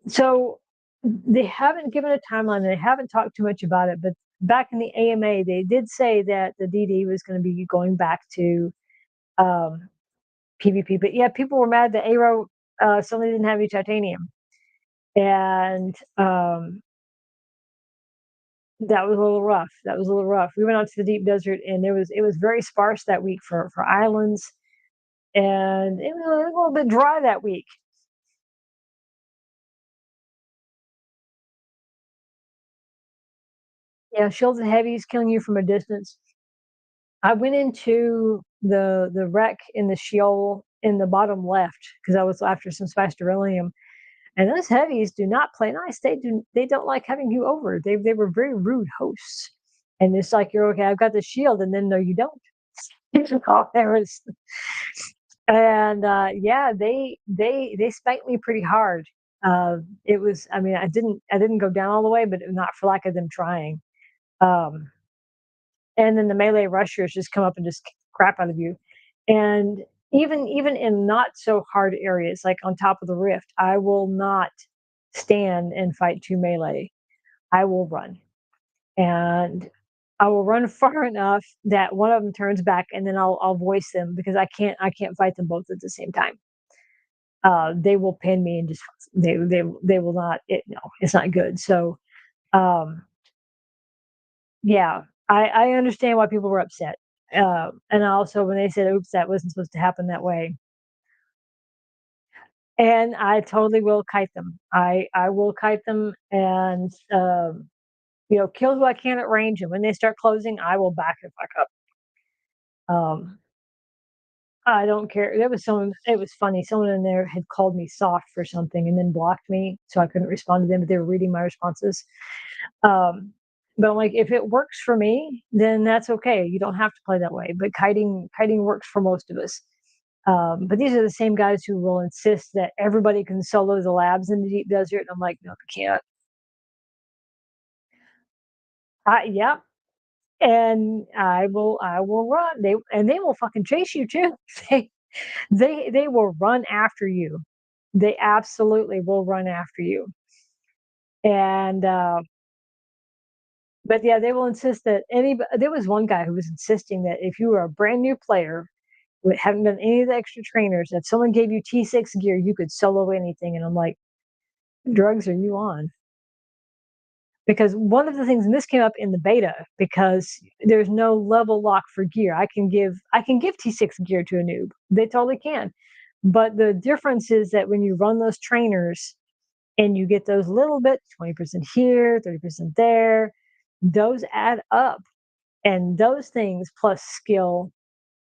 So they haven't given a timeline. They haven't talked too much about it, but back in the AMA, they did say that the DD was going to be going back to um, PvP. But yeah, people were mad that arrow suddenly didn't have any titanium, and that was a little rough. That was a little rough. We went out to the deep desert, and it was very sparse that week for islands, and it was a little bit dry that week. Yeah, shields and heavies killing you from a distance. I went into the wreck in the Sheol in the bottom left because I was after some spiced beryllium, and those heavies do not play nice. They don't like having you over. They were very rude hosts, and it's like you're okay. I've got the shield, and then no, you don't. Oh, there was, and yeah, they spanked me pretty hard. It was. I mean, I didn't go down all the way, but not for lack of them trying. Um, and then the melee rushers just come up and just kick the crap out of you. And even in not so hard areas like on top of the rift, I will not stand and fight 2 melee. I will run, and I will run far enough that one of them turns back, and then I'll voice them because I can't fight them both at the same time. They will pin me and just they will not. No, it's not good. So um, yeah, I understand why people were upset. And also when they said, "Oops, that wasn't supposed to happen that way," and I totally will kite them. I will kite them and kill who I can at range. And when they start closing, I will back the fuck up. Um, I don't care. There was someone. It was funny. Someone in there had called me soft for something and then blocked me, so I couldn't respond to them. But they were reading my responses. Um, but I'm like, if it works for me, then that's okay. You don't have to play that way. But kiting works for most of us. But these are the same guys who will insist that everybody can solo the labs in the deep desert. And I'm like, no, you can't. Yeah, and I will run. They will fucking chase you too. They they will run after you. They absolutely will run after you. And but yeah, they will insist that any. There was one guy who was insisting that if you were a brand new player with haven't done any of the extra trainers, if someone gave you T6 gear, you could solo anything. And I'm like, drugs are you on? Because one of the things, and this came up in the beta, because there's no level lock for gear. I can give T6 gear to a noob. They totally can. But the difference is that when you run those trainers, and you get those little bits, 20% here, 30% there, those add up. And those things plus skill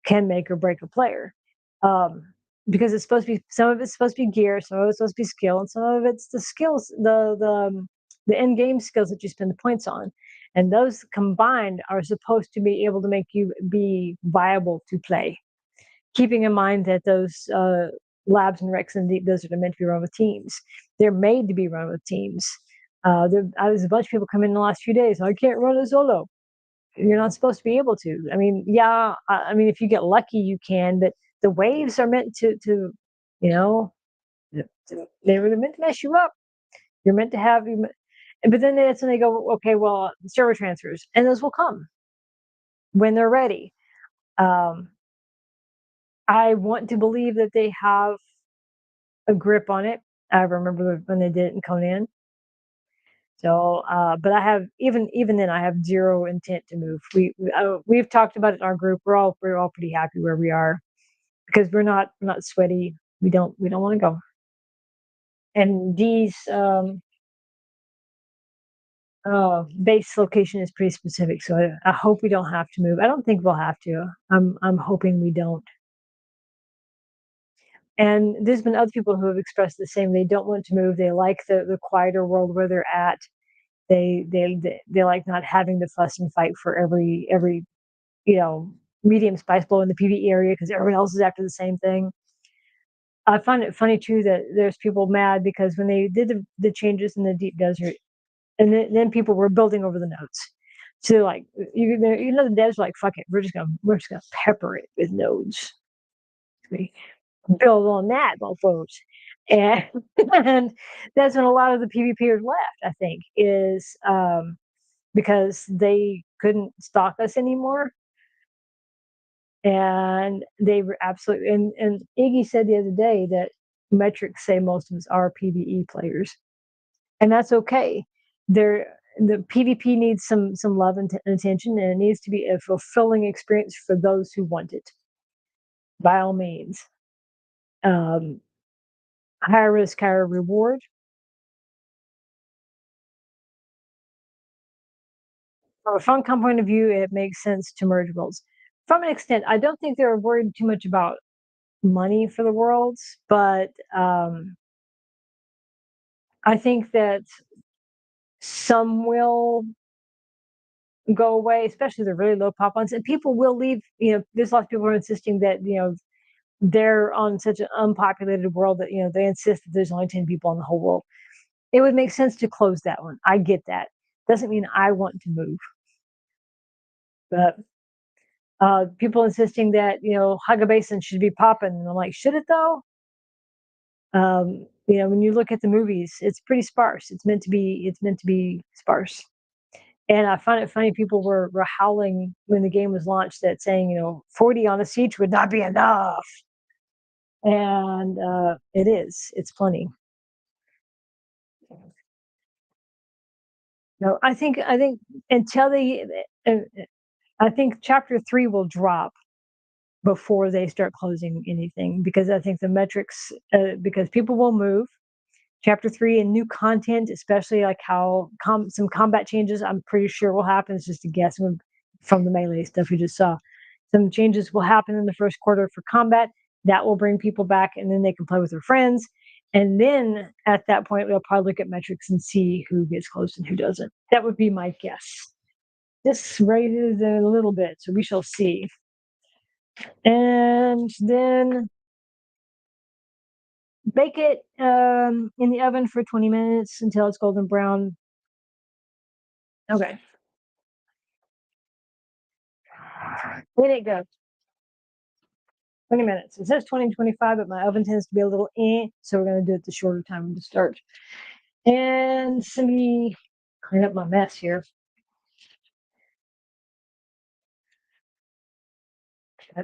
can make or break a player. Um, because it's supposed to be, some of it's supposed to be gear, some of it's supposed to be skill, and some of it's the skills, the end game skills that you spend the points on, and those combined are supposed to be able to make you be viable to play. Keeping in mind that those labs and Rex and Deep Desert are meant to be run with teams. They're made to be run with teams. I was a bunch of people come in the last few days. I can't run a solo. You're not supposed to be able to. I mean, yeah, I mean, if you get lucky, you can, but the waves are meant to, you know, they were meant to mess you up. You're meant to have, but then that's when they go, okay, well, server transfers, and those will come when they're ready. Um, I want to believe that they have a grip on it. I remember when they did it in Conan. So, but I have even then I have zero intent to move. We've talked about it in our group. We're all pretty happy where we are because we're not sweaty. We don't want to go. And Dee's base location is pretty specific, so I hope we don't have to move. I don't think we'll have to. I'm hoping we don't. And there's been other people who have expressed the same. They don't want to move. They like the quieter world where they're at. They like not having to fuss and fight for every medium spice blow in the PvE area because everyone else is after the same thing. I find it funny too that there's people mad because when they did the changes in the deep desert, and then people were building over the nodes. So like the devs were like, fuck it, we're just gonna pepper it with nodes. We build on that, mofos. And and that's when a lot of the PvPers left, I think, is because they couldn't stalk us anymore. And they were absolutely, and Iggy said the other day that metrics say most of us are PvE players, and that's okay. The PvP needs some love and attention, and it needs to be a fulfilling experience for those who want it. By all means, um, higher risk, higher reward. From a Funcom point of view, it makes sense to merge worlds. From an extent, I don't think they're worried too much about money for the worlds, but I think that some will go away, especially the really low pop ones, and people will leave. There's lots of people who are insisting that they're on such an unpopulated world that they insist that there's only 10 people on the whole world. It would make sense to close that one. I get that. Doesn't mean I want to move, but people insisting that Haga Basin should be popping, and I'm like, should it though? When you look at the movies, it's pretty sparse. It's meant to be sparse. And I find it funny people were howling when the game was launched that saying 40 on a siege would not be enough. And it is. It's plenty. No, I think until I think chapter 3 will drop before they start closing anything, because I think the metrics, because people will move. Chapter 3 and new content, especially like how some combat changes, I'm pretty sure will happen. It's just a guess from the melee stuff we just saw. Some changes will happen in the first quarter for combat. That will bring people back, and then they can play with their friends. And then at that point, we'll probably look at metrics and see who gets close and who doesn't. That would be my guess. This raises a little bit, so we shall see. And then bake it in the oven for 20 minutes until it's golden brown. Okay. In it goes. 20 minutes. It says 20-25, but my oven tends to be a little so we're going to do it the shorter time to start. And let me clean up my mess here.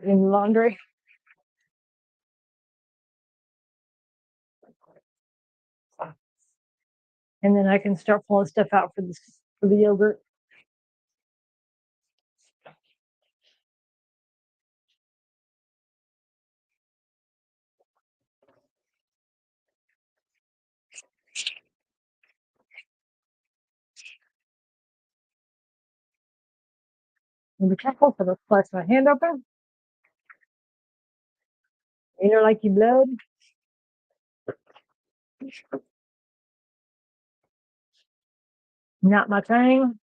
In laundry. And then I can start pulling stuff out for the yogurt. Be careful because I'll slice my hand open. You know, like you blood. Not my thing.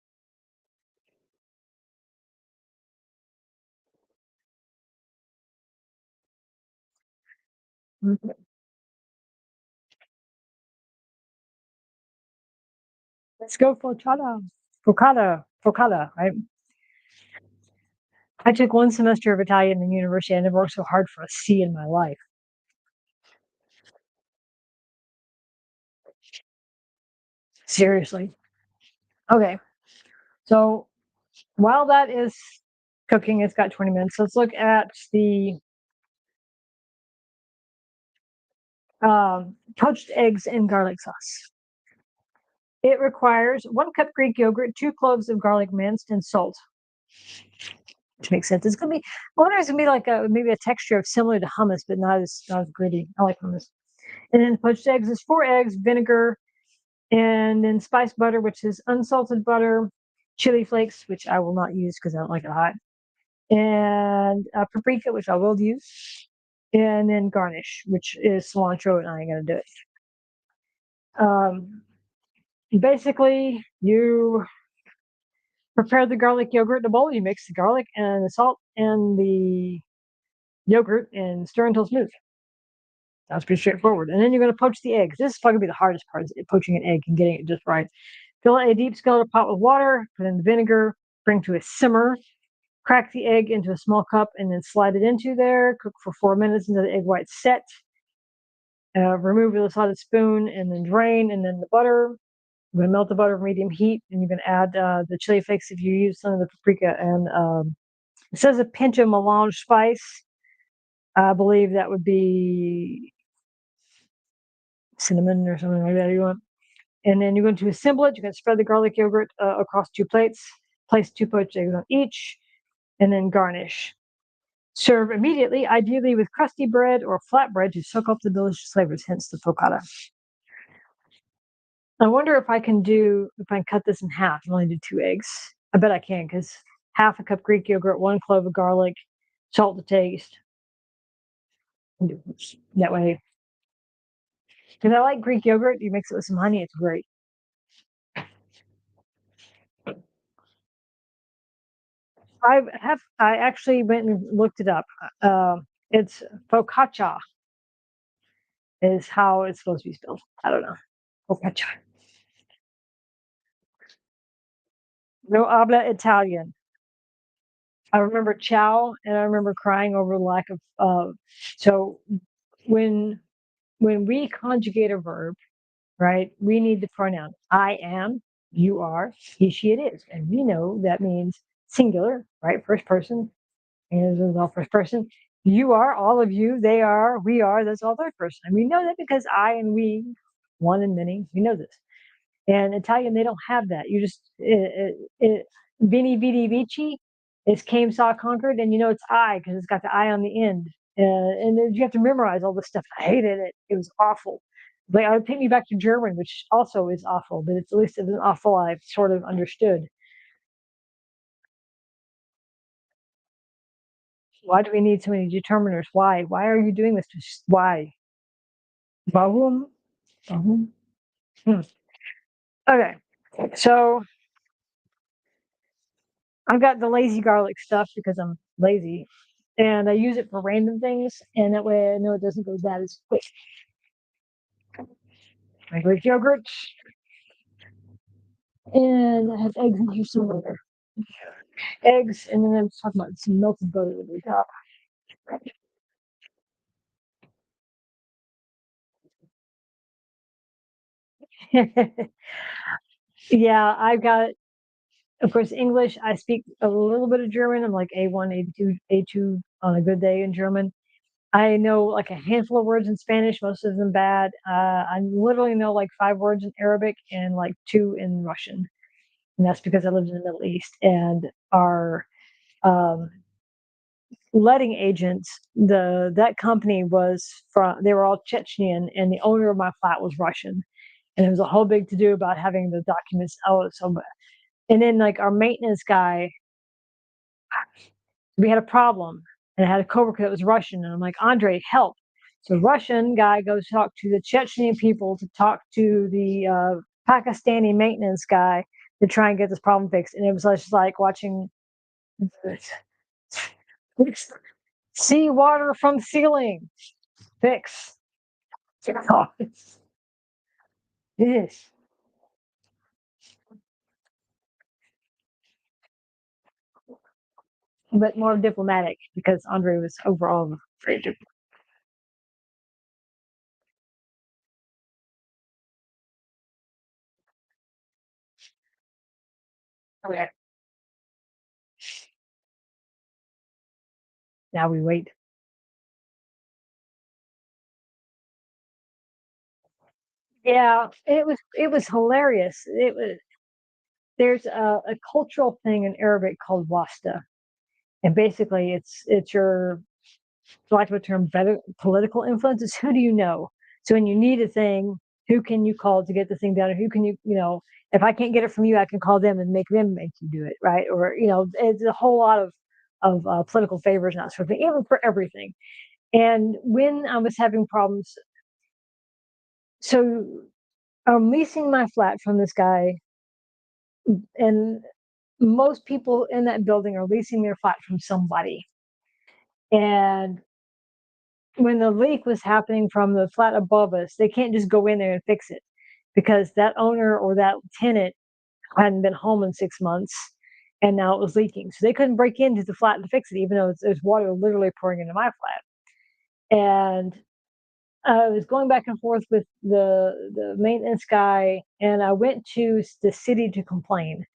Okay. Let's go for focaccia. Focaccia, right? I took one semester of Italian in university. I never worked so hard for a C in my life. Seriously. Okay. So while that is cooking, it's got 20 minutes. Let's look at the poached eggs and garlic sauce. It requires 1 cup Greek yogurt, 2 cloves of garlic minced, and salt. Which makes sense. It's gonna be. I wonder if it's gonna be like maybe a texture of similar to hummus, but not as gritty. I like hummus. And then poached eggs is 4 eggs, vinegar, and then spiced butter, which is unsalted butter, chili flakes, which I will not use because I don't like it hot, and paprika, which I will use, and then garnish, which is cilantro, and I ain't gonna do it. Basically, you prepare the garlic yogurt in a bowl. You mix the garlic and the salt and the yogurt and stir until smooth. Sounds pretty straightforward. And then you're going to poach the eggs. This is probably the hardest part, is poaching an egg and getting it just right. Fill a deep skillet pot with water, put in the vinegar, bring to a simmer, crack the egg into a small cup, and then slide it into there. Cook for 4 minutes until the egg white's set. Remove with a slotted spoon and then drain, and then the butter. I'm going to melt the butter over medium heat, and you're going to add the chili flakes if you use some of the paprika. And it says a pinch of melange spice. I believe that would be cinnamon or something like that you want. And then you're going to assemble it. You're going to spread the garlic yogurt across 2 plates, place 2 poached eggs on each, and then garnish. Serve immediately, ideally with crusty bread or flatbread to soak up the delicious flavors, hence the focaccia. I wonder if I can cut this in half and only do 2 eggs. I bet I can, because half a cup Greek yogurt, 1 clove of garlic, salt to taste. That way, because I like Greek yogurt. You mix it with some honey, it's great. I actually went and looked it up. It's focaccia is how it's supposed to be spelled. I don't know. Focaccia. No habla Italian. I remember ciao, and I remember crying over the lack of. So when we conjugate a verb, right, we need the pronoun I am, you are, he, she, it is, and we know that means singular, right? First person, and this is all first person. You are, all of you, they are, we are, that's all third person. And we know that because I and we, one and many, we know this. And Italian, they don't have that. You just, vini, vidi, vici, it's came, saw, conquered, and you know it's I because it's got the I on the end. And then you have to memorize all this stuff. I hated it. It was awful. But it would take me back to German, which also is awful, but it's at least it's an awful I've sort of understood. Why do we need so many determiners? Why? Why are you doing this? Why? Warum? Warum? Okay, so I've got the lazy garlic stuff because I'm lazy, and I use it for random things, and that way I know it doesn't go bad as quick. My Greek yogurt, and I have eggs in here somewhere. Eggs, and then I'm talking about some melted butter over the top. Yeah, I've got, of course, English. I speak a little bit of German. I'm like A1, A2, A2 on a good day in German. I know like a handful of words in Spanish, most of them bad. I literally know like 5 words in Arabic and like 2 in Russian. And that's because I lived in the Middle East. And our um, letting agents, that company was they were all Chechnyan, and the owner of my flat was Russian. And it was a whole big to do about having the documents. Oh, so, and then like our maintenance guy, we had a problem, and I had a coworker that was Russian, and I'm like, Andre, help. So Russian guy goes to talk to the Chechen people to talk to the Pakistani maintenance guy to try and get this problem fixed. And it was just like watching sea water from ceiling fix. Yes, but more diplomatic because Andre was overall very diplomatic. Okay. Now we wait. Yeah, it was hilarious. It was there's a cultural thing in Arabic called wasta, and basically it's your, for lack of a term, better political influence. Is who do you know? So when you need a thing, who can you call to get the thing done, or who can if I can't get it from you, I can call them and make them make you do it, right? Or it's a whole lot of political favors and that sort of thing, even for everything. And when I was having problems, so I'm leasing my flat from this guy, and most people in that building are leasing their flat from somebody. And when the leak was happening from the flat above us, they can't just go in there and fix it because that owner or that tenant hadn't been home in 6 months and now it was leaking. So they couldn't break into the flat to fix it, even though there's water literally pouring into my flat. And I was going back and forth with the maintenance guy, and I went to the city to complain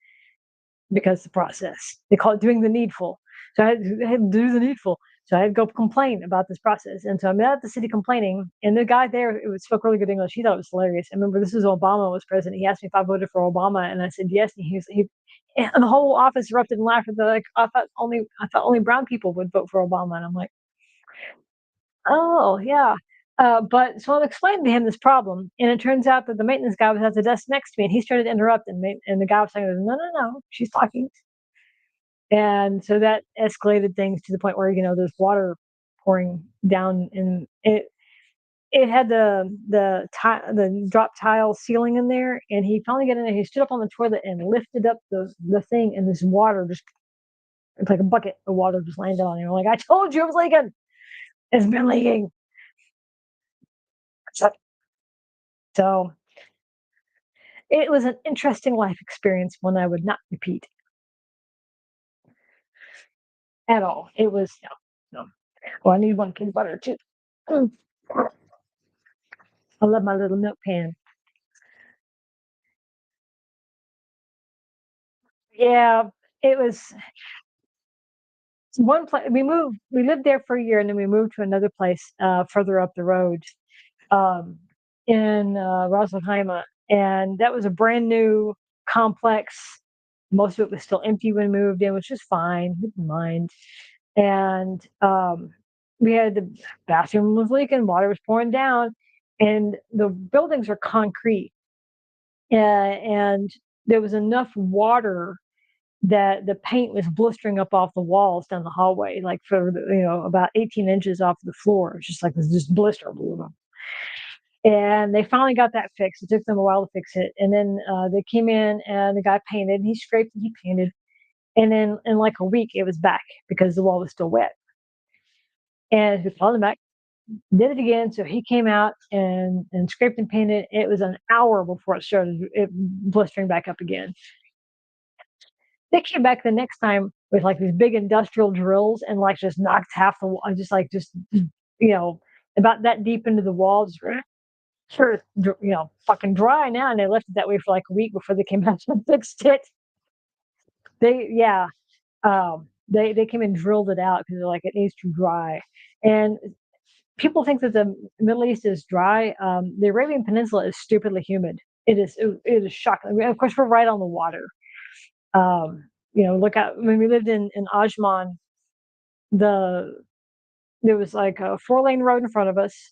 because the process, they call it doing the needful. So I had to do the needful. So I had to go complain about this process. And so I'm at the city complaining, and the guy there, it was, spoke really good English. He thought it was hilarious. I remember this was Obama was president. He asked me if I voted for Obama, and I said yes. And and the whole office erupted in laughter. They're like, I thought only brown people would vote for Obama, and I'm like, oh yeah. But so I'm explaining to him this problem, and it turns out that the maintenance guy was at the desk next to me, and he started to interrupt, and the guy was saying, "No, no, no, she's talking." And so that escalated things to the point where there's water pouring down, and it had the drop tile ceiling in there, and he finally got in there. He stood up on the toilet and lifted up the thing, and this water just, it's like a bucket of water just landed on him. Like, I told you it was leaking. It's been leaking. So it was an interesting life experience, one I would not repeat at all. It was no, no. Well, I need one peanut butter too. Mm. I love my little milk pan. Yeah, it was one place. We lived there for a year, and then we moved to another place further up the road, um, in Rosalheima, and that was a brand new complex. Most of it was still empty when we moved in, which is fine. We didn't mind. And we had the bathroom was leaking, water was pouring down, and the buildings are concrete, and there was enough water that the paint was blistering up off the walls down the hallway, like for about 18 inches off the floor. It's just like this blister. And they finally got that fixed. It took them a while to fix it, and then they came in and the guy painted. And he scraped and he painted, and then in like a week it was back because the wall was still wet. And we called him back, did it again. So he came out and scraped and painted. It was an hour before it started blistering back up again. They came back the next time with like these big industrial drills and like just knocked half the wall, just about that deep into the walls. Sure, fucking dry now, and they left it that way for like a week before they came back and fixed it. Yeah, they came and drilled it out because they're like, it needs to dry. And people think that the Middle East is dry. The Arabian Peninsula is stupidly humid. It is shocking. I mean, of course, we're right on the water. Look out when we lived in Ajman, the there was like a 4-lane road in front of us,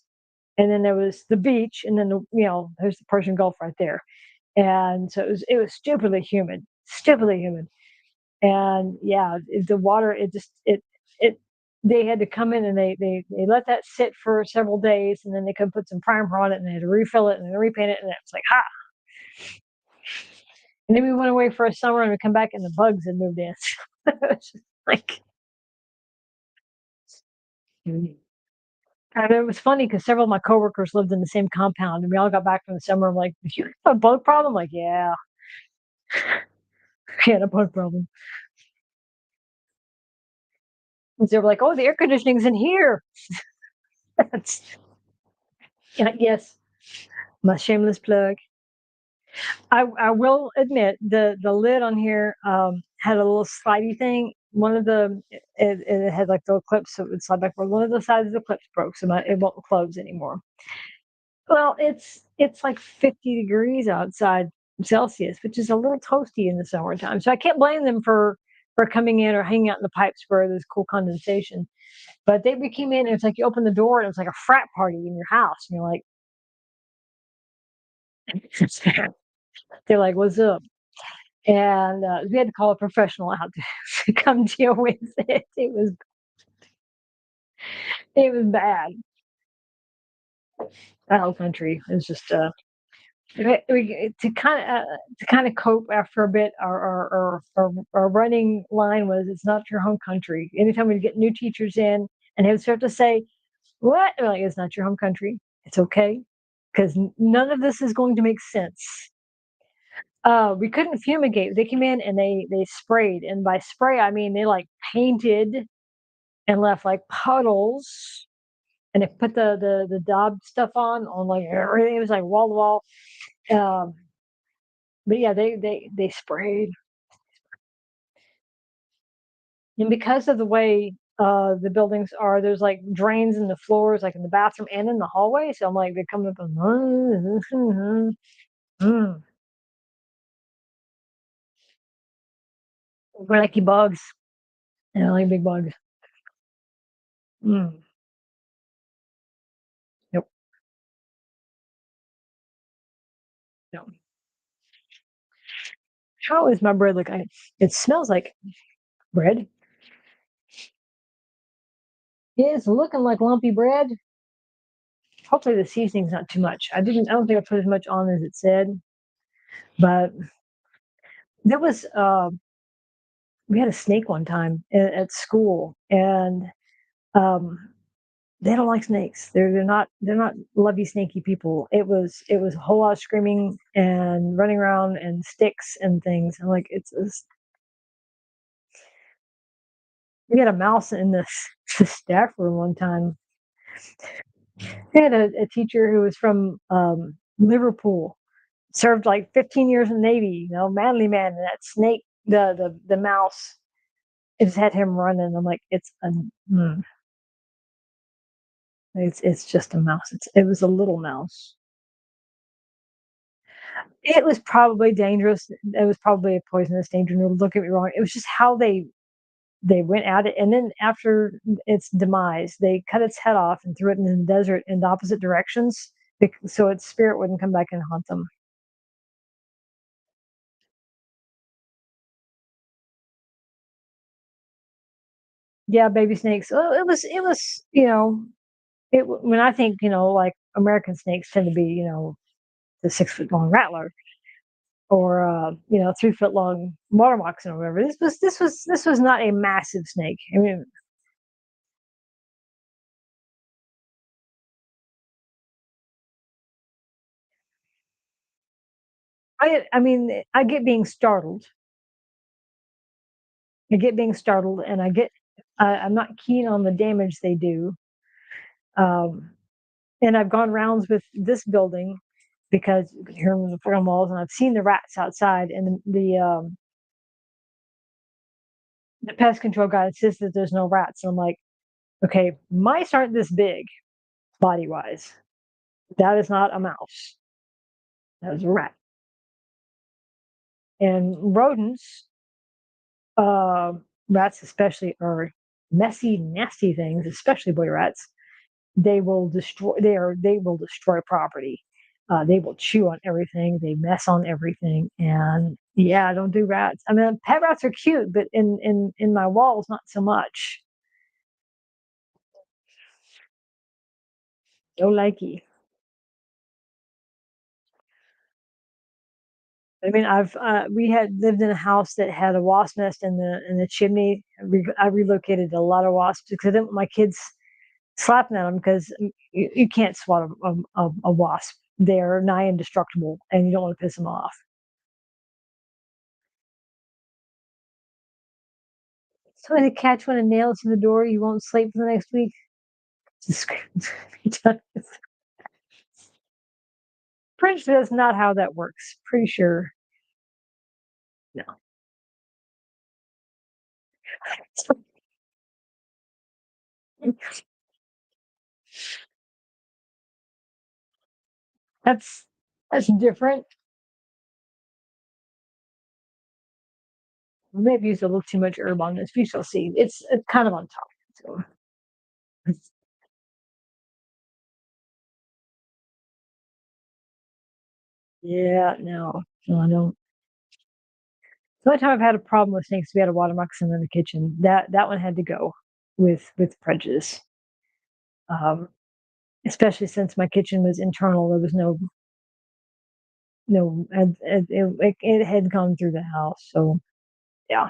and then there was the beach, and then there's the Persian Gulf right there. And so it was stupidly humid, stupidly humid. And yeah, the water, it just it it they had to come in and they let that sit for several days, and then they could put some primer on it, and they had to refill it and then repaint it, and it was like ha. And then we went away for a summer, and we come back, and the bugs had moved in. It was just like, and it was funny because several of my coworkers lived in the same compound, and we all got back from the summer. I'm like, "You have a bug problem?" Like, yeah, we had a bug problem. And they were like, "Oh, the air conditioning's in here." That's yeah, yes, my shameless plug. I will admit the lid on here had a little slidey thing. One of the it had like the clips, so it would slide back. But one of the sides of the clips broke, so it won't close anymore. Well, it's like 50 degrees outside Celsius, which is a little toasty in the summertime. So I can't blame them for coming in or hanging out in the pipes where there's cool condensation. But we came in, and it's like you open the door, and it was like a frat party in your house, and you're like, they're like, "What's up?" And we had to call a professional out to come deal with it. It was bad. That whole country is just to kind of cope after a bit. Our running line was, "It's not your home country." Anytime we get new teachers in, and they would start to say, "What?" We're like, "It's not your home country. It's okay, because none of this is going to make sense." We couldn't fumigate. They came in and they sprayed, and by spray I mean they like painted and left like puddles, and they put the Daub stuff on like everything. It was like wall to wall. Um, but yeah, they sprayed, and because of the way the buildings are, there's like drains in the floors, like in the bathroom and in the hallway. So I'm like, they're coming up and cranky bugs, like big bugs. Mm. Yep. Yep. How is my bread look? It smells like bread. It's looking like lumpy bread. Hopefully the seasoning's not too much. I don't think I put as much on as it said, but there was we had a snake one time at school, and um, they don't like snakes. They're not lovey snaky people. It was a whole lot of screaming and running around and sticks and things. And like it's we had a mouse in the staff room one time. We had a teacher who was from Liverpool, served like 15 years in the Navy, manly man, and that snake, the mouse, it just had him running. I'm like, it's just a mouse. It was a little mouse. It was probably dangerous. It was probably a poisonous danger noodle. Don't get me wrong. It was just how they went at it, and then after its demise, they cut its head off and threw it in the desert in the opposite directions, so its spirit wouldn't come back and haunt them. Yeah, baby snakes. Oh, it was. When I think, like American snakes tend to be, the 6 foot long rattler, or 3 foot long water moccasin or whatever. This was not a massive snake. I mean, I mean, I get being startled. I get being startled, and I'm not keen on the damage they do. Um, and I've gone rounds with this building because you can hear them in the front walls, and I've seen the rats outside, and the pest control guy insists that there's no rats. And I'm like, okay, mice aren't this big body wise. That is not a mouse. That is a rat. And rodents, uh, rats especially, are messy, nasty things, especially boy rats. They will destroy property. They will chew on everything. They mess on everything. And yeah, don't do rats. I mean, pet rats are cute, but in my walls, not so much. No likey. I mean, we had lived in a house that had a wasp nest in the chimney. I relocated a lot of wasps because I didn't want my kids slapping at them because you can't swat a wasp. They're nigh indestructible, and you don't want to piss them off. So when the catch one and nails to the door, you won't sleep for the next week. Pretty sure that's not how that works. Pretty sure. No. That's that's different. Maybe used a little too much herb on this. We shall see. It's kind of on top. So yeah, no, I don't. The only time I've had a problem with snakes, we had a water moccasin in the kitchen. That one had to go with prejudice. Um, Especially since my kitchen was internal, there was no, it had gone through the house. So yeah,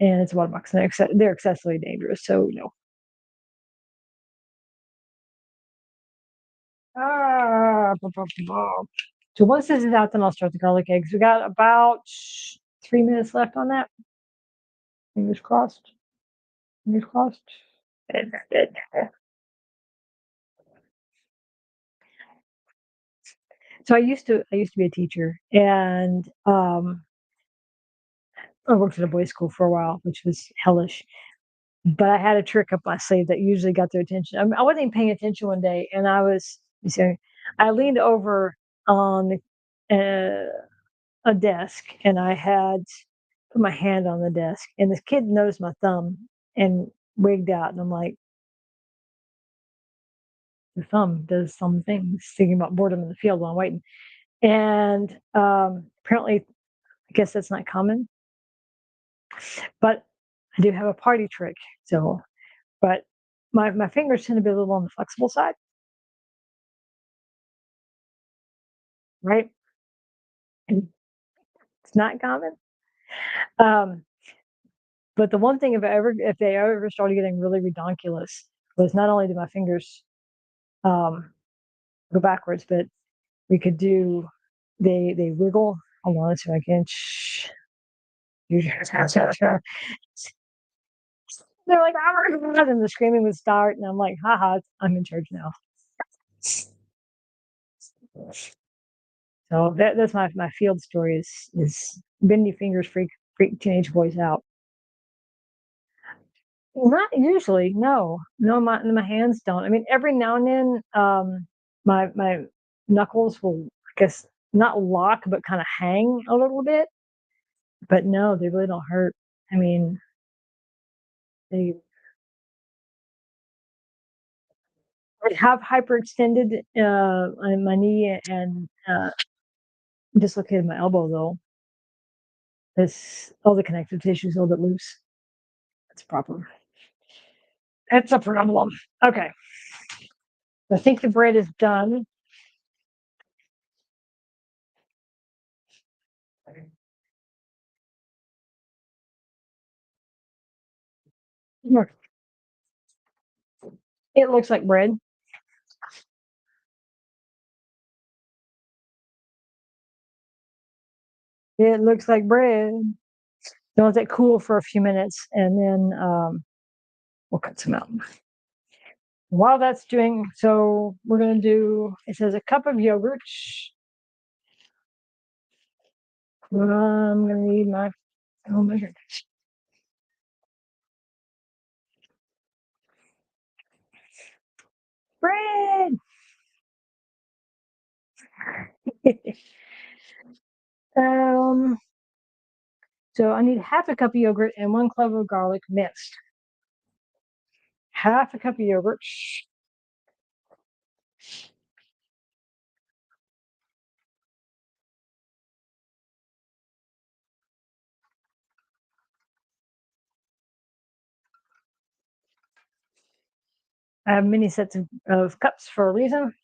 and it's a water moccasin. They're excessively dangerous. So no. So once this is out, then I'll start the garlic eggs. We got about 3 minutes left on that. Fingers crossed. Fingers crossed. So I used to be a teacher, and I worked at a boys' school for a while, which was hellish. But I had a trick up my sleeve that usually got their attention. I wasn't even paying attention one day, and I leaned over on a desk, and I had put my hand on the desk, and this kid noticed my thumb and wigged out, and I'm like, the thumb does some things, thinking about boredom in the field while I'm waiting. And apparently, I guess that's not common, but I do have a party trick. So, but my fingers tend to be a little on the flexible side, right? And it's not common. Um, but the one thing, if they ever started getting really redonkulous, was not only did my fingers um, go backwards, but we could do they wiggle. Hold on a second. They're like, oh my God, and the screaming would start, and I'm like, haha, I'm in charge now. So that's my field story is bendy fingers freak teenage boys out. Not usually, no, no, my hands don't. I mean, every now and then, my knuckles will, I guess, not lock, but kind of hang a little bit. But no, they really don't hurt. I mean, they I have hyperextended on my knee and dislocated my elbow though. This all the connective tissue is a little bit loose. That's a problem. That's a problem. Okay, I think the bread is done. It looks like bread. It looks like bread. Don't let that cool for a few minutes, and then we'll cut some out. While that's doing, so we're gonna do. It says a cup of yogurt. I'm gonna need my oh measure. Bread. um. So I need half a cup of yogurt and 1 clove of garlic minced. Half a cup of yogurt. I have many sets of cups for a reason.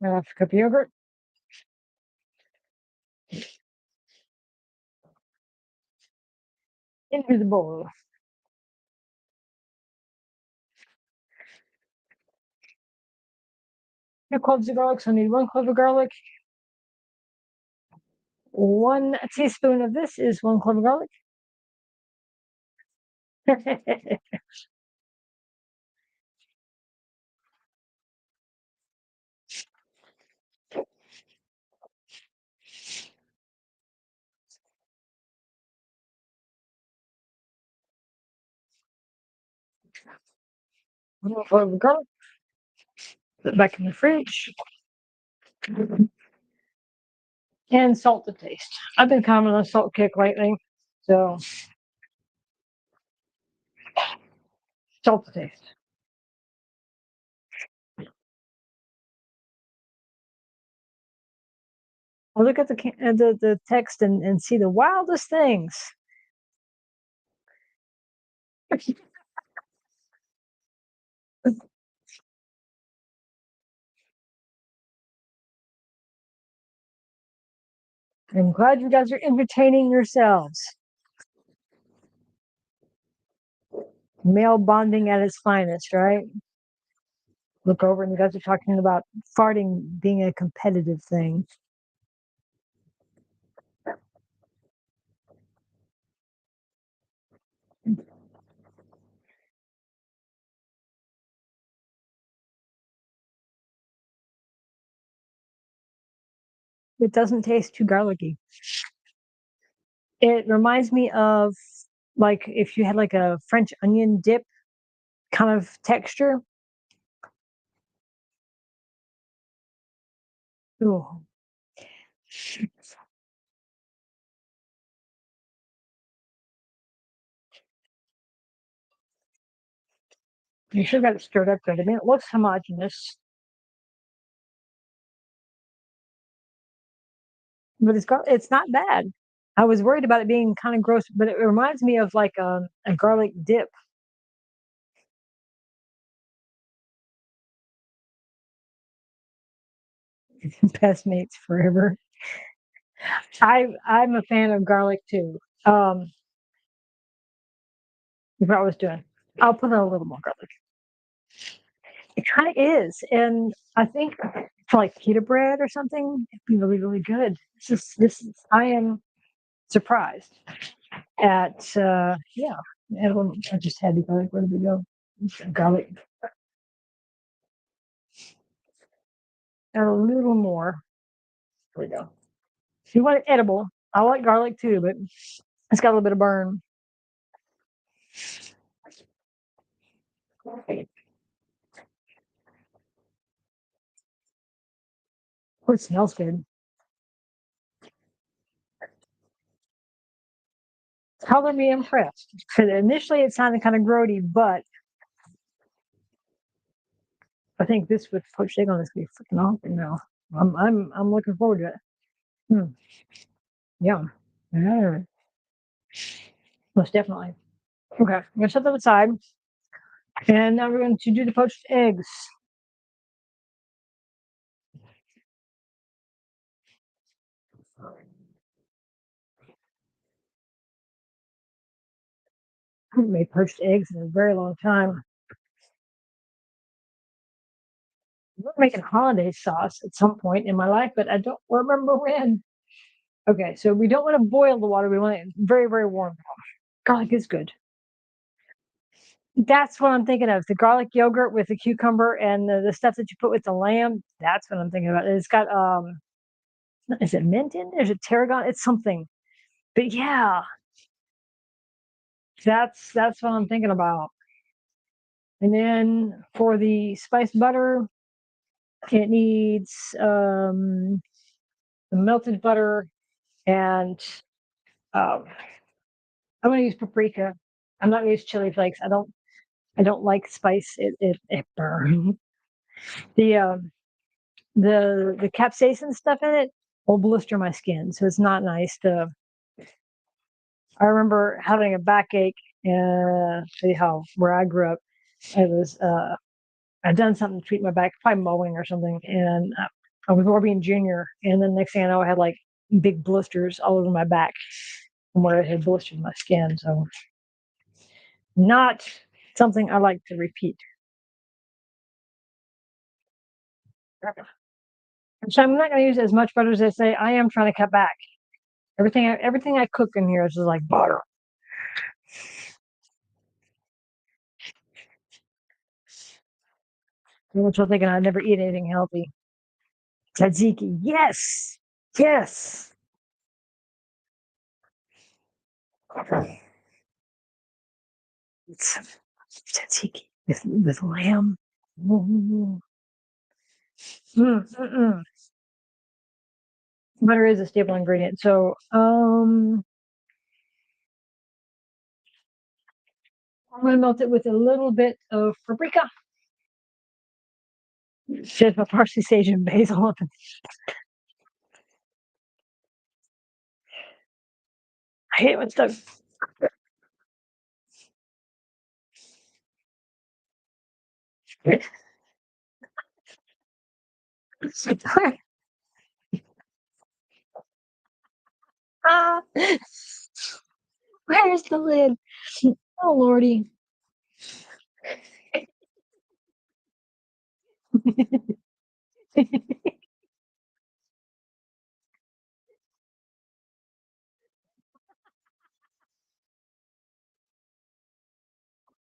Half a cup of yogurt. Into the bowl. 2 cloves of garlic, so I need 1 clove of garlic. 1 teaspoon of this is 1 clove of garlic. 1 clove of garlic. Put it back in the fridge. And salt to taste. I've been kind of on a salt kick lately, so salt to taste. I'll look at the text and see the wildest things. I'm glad you guys are entertaining yourselves. Male bonding at its finest, right? Look over and you guys are talking about farting being a competitive thing. It doesn't taste too garlicky. It reminds me of like if you had like a French onion dip kind of texture. Ooh. You should have got it stirred up good. I mean, it looks homogenous, but it's not bad. I was worried about it being kind of gross, but it reminds me of like a garlic dip. Best mates forever. I'm a fan of garlic too. You what I was doing. I'll put in a little more garlic. It kind of is, and I think for like pita bread or something, it'd be really really good. I am surprised at yeah. I just had the garlic. Where did we go? Garlic. Add a little more. There we go. If you want it edible, I like garlic too, but it's got a little bit of burn. Oh, it smells good. Color me impressed. Initially, it sounded kind of grody, but I think this with poached egg on this be freaking awesome now. I'm looking forward to it. Hmm. Yeah. Yeah. Most definitely. Okay, I'm gonna set that aside, and now we're going to do the poached eggs. I haven't made poached eggs in a very long time. I'm making hollandaise sauce at some point in my life, but I don't remember when. Okay, so we don't want to boil the water. We want it very, very warm. Garlic is good. That's what I'm thinking of. The garlic yogurt with the cucumber and the stuff that you put with the lamb. That's what I'm thinking about. It's got is it mint in there? Is it tarragon? It's something. But yeah, That's what I'm thinking about. And then for the spiced butter, it needs melted butter and um, I'm going to use paprika. I'm not going to use chili flakes. I don't like spice. It burns. The the capsaicin stuff in it will blister my skin, so it's not nice to. I remember having a backache. Anyhow, where I grew up, I was I'd done something to treat my back, probably mowing or something, and I was being junior, and then next thing I know, I had like big blisters all over my back from where it had blistered my skin. So not something I like to repeat. So I'm not going to use as much butter as I say. I am trying to cut back. Everything I cook in here is just like butter. I'm still thinking I'd never eat anything healthy. Tzatziki, yes, yes. It's tzatziki with lamb. Mm, mm. Butter is a staple ingredient. So I'm going to melt it with a little bit of paprika, just my parsley, sage, and basil. I hate it when stuff. Ah, where's the lid? Oh lordy.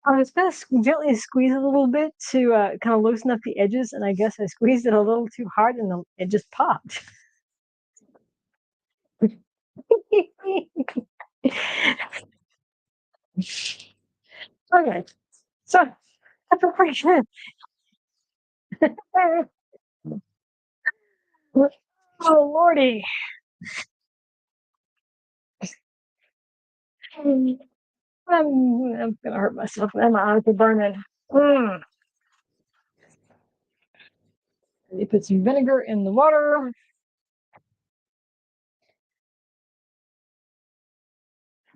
I was gonna gently squeeze it a little bit to kind of loosen up the edges, and I guess I squeezed it a little too hard, and it just popped. Okay, so preparation. Oh lordy, I'm gonna hurt myself, and my eyes are burning. Mm. You put some vinegar in the water.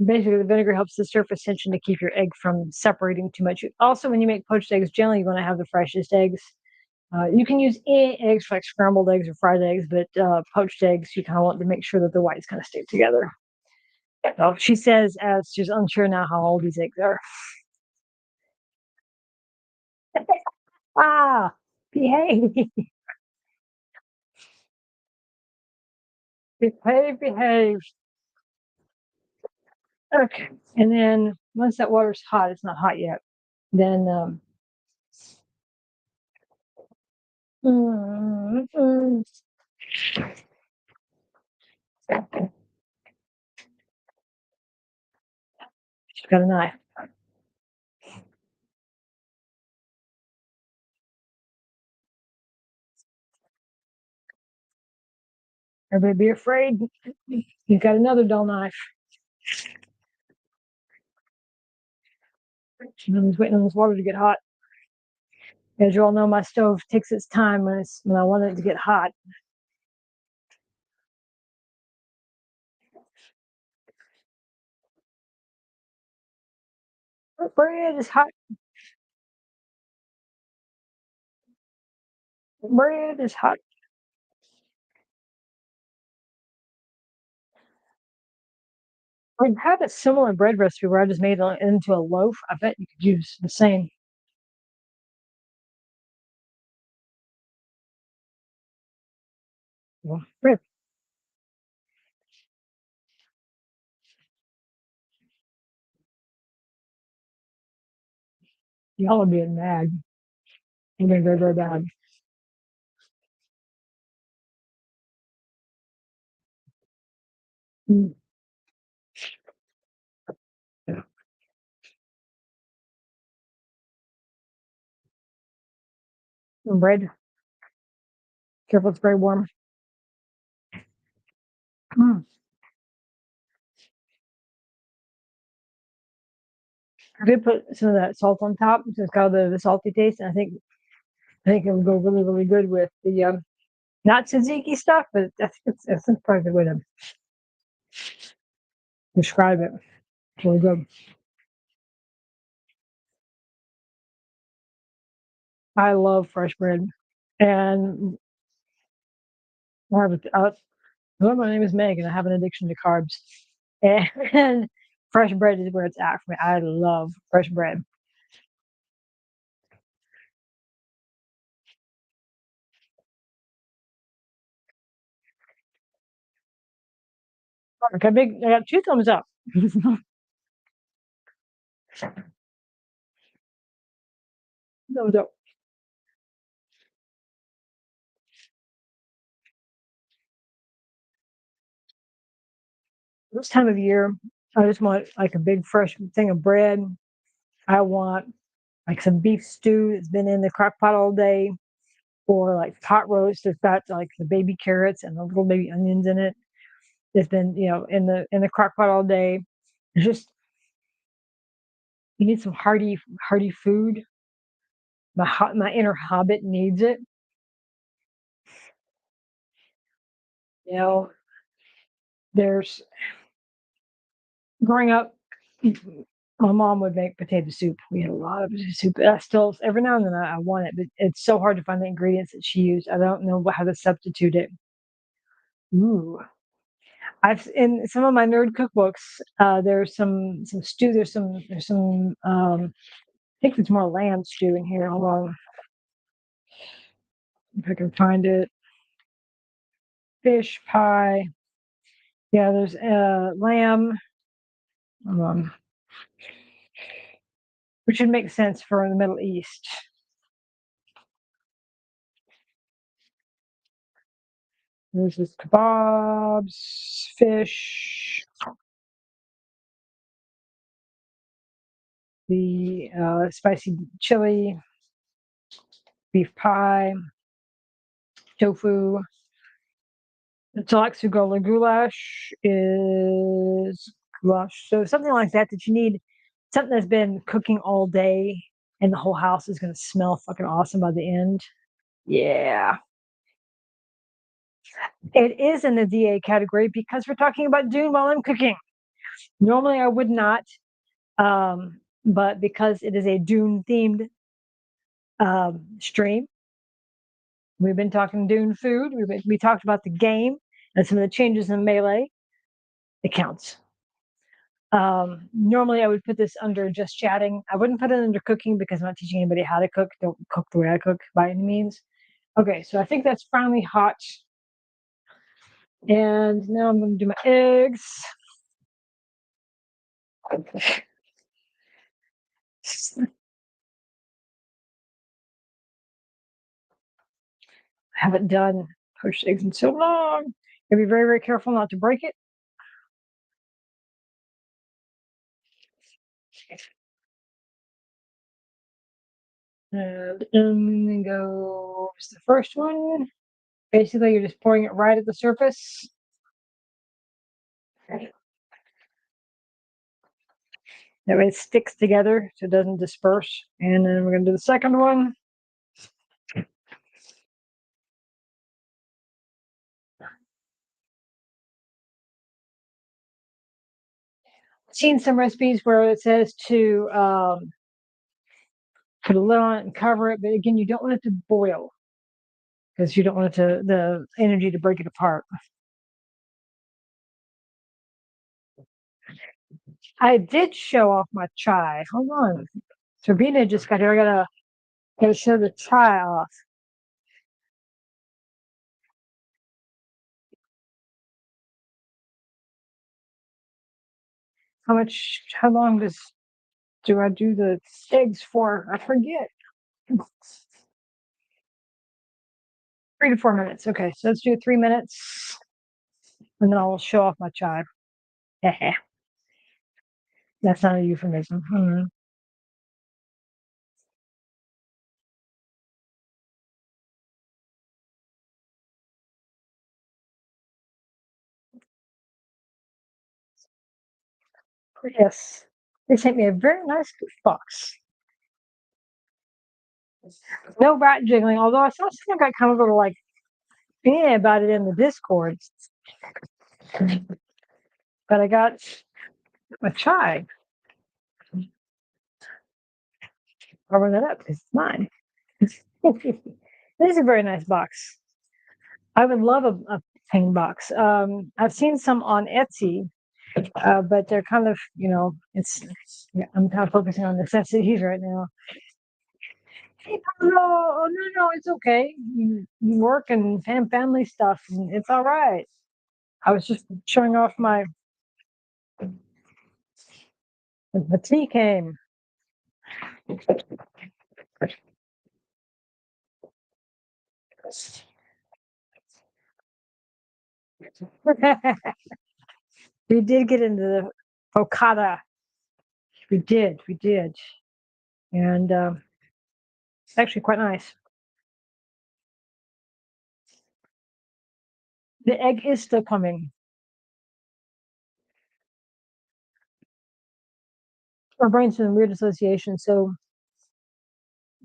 Basically, the vinegar helps the surface tension to keep your egg from separating too much. Also, when you make poached eggs, generally you want to have the freshest eggs. You can use any eggs for like scrambled eggs or fried eggs, but poached eggs, you kind of want to make sure that the whites kind of stay together. So she says, as she's unsure now how old these eggs are. Ah, behave, behave. Okay, and then once that water's hot, it's not hot yet. Then mm, mm, she's got a knife. Everybody be afraid. You've got another dull knife. I'm waiting on this water to get hot. As you all know, my stove takes its time when I want it to get hot. Bread is hot. Bread is hot. I've had a similar bread recipe where I just made it into a loaf. I bet you could use the same. Bread. Y'all are being mad. I'm being very, very bad. Mm. Bread. Careful, it's very warm. Mm. I did put some of that salt on top, so it's got the salty taste. And I think it would go really, really good with the not tzatziki stuff, but that's probably a good way to describe it. It's really good. I love fresh bread, and hello, my name is Meg, and I have an addiction to carbs. And fresh bread is where it's at for me. I love fresh bread. Okay, big. I got two thumbs up. Thumbs up. This time of year, I just want like a big fresh thing of bread. I want like some beef stew that's been in the crock pot all day, or like pot roast that's got like the baby carrots and the little baby onions in it. It's been, in the crock pot all day. It's just you need some hearty food. My inner hobbit needs it. You know, there's growing up, my mom would make potato soup. We had a lot of potato soup. I still every now and then I want it, but it's so hard to find the ingredients that she used. I don't know how to substitute it. Ooh, I've in some of my nerd cookbooks. There's some stew. There's some. I think there's more lamb stew in here. Hold on, if I can find it. Fish pie. Yeah, there's lamb. Um, which would make sense for the Middle East. There's this kebabs, fish, the spicy chili, beef pie, tofu. The Talaksugola goulash is goulash. So something like that you need something that's been cooking all day and the whole house is going to smell fucking awesome by the end. Yeah. It is in the DA category because we're talking about Dune while I'm cooking. Normally I would not, but because it is a Dune themed stream, we've been talking Dune food. We talked about the game and some of the changes in Melee. It counts. Normally, I would put this under just chatting. I wouldn't put it under cooking because I'm not teaching anybody how to cook. Don't cook the way I cook by any means. Okay, so I think that's finally hot. And now I'm going to do my eggs. I haven't done poached eggs in so long. Gotta be very, very careful not to break it. And in goes the first one. Basically, you're just pouring it right at the surface. That way it sticks together so it doesn't disperse. And then we're going to do the second one. Seen some recipes where it says to put a lid on it and cover it, but again, you don't want it to boil because you don't want the energy to break it apart. I did show off my chai. Hold on, Sabina just got here. I gotta show the chai off. How long do I do the eggs for? I forget. 3 to 4 minutes. Okay, so let's do 3 minutes, and then I'll show off my chai. That's not a euphemism. Yes. They sent me a very nice gift box. No rat jiggling, although I saw someone got kind of a little like about it in the Discord. But I got a chai. Cover that up because it's mine. It is a very nice box. I would love a pain box. I've seen some on Etsy, but they're kind of, it's yeah, I'm kind of focusing on necessities right now. Hey, no, oh, no, it's okay. You work and family stuff, and it's all right. I was just showing off the tea came. We did get into the focata. We did, and it's actually quite nice. The egg is still coming. Our brain's in a weird association. So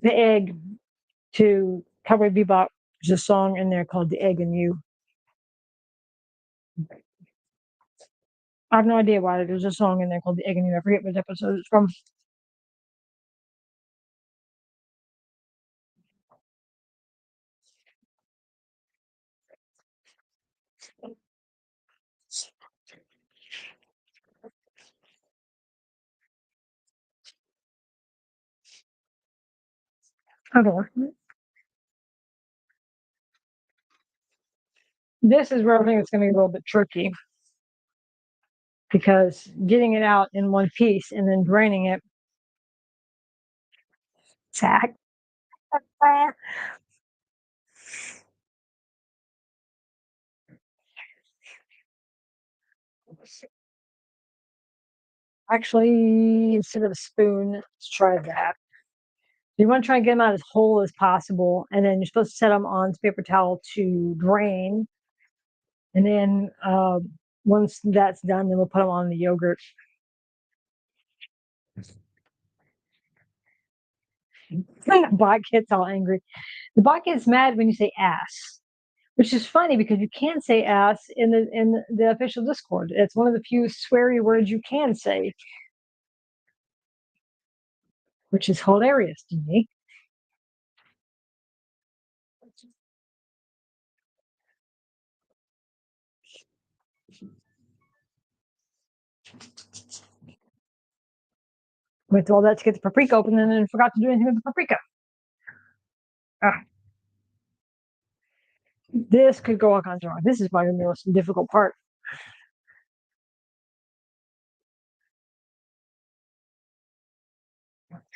the egg to Cowboy Bebop, there's a song in there called "The Egg and You." I have no idea why there's a song in there called "The Egg and You." I forget what episode it's from. Okay. This is where I think it's going to be a little bit tricky because getting it out in one piece and then draining it. Sack. Actually, instead of a spoon, let's try that. You want to try and get them out as whole as possible, and then you're supposed to set them on paper towel to drain. And then once that's done, then we'll put them on the yogurt. The bot gets all angry. The bot gets mad when you say ass, which is funny because you can say ass in the official Discord. It's one of the few sweary words you can say, which is hilarious to me. With all that to get the paprika open and then forgot to do anything with the paprika. Ah, this could go all kinds of wrong. This is probably the most difficult part.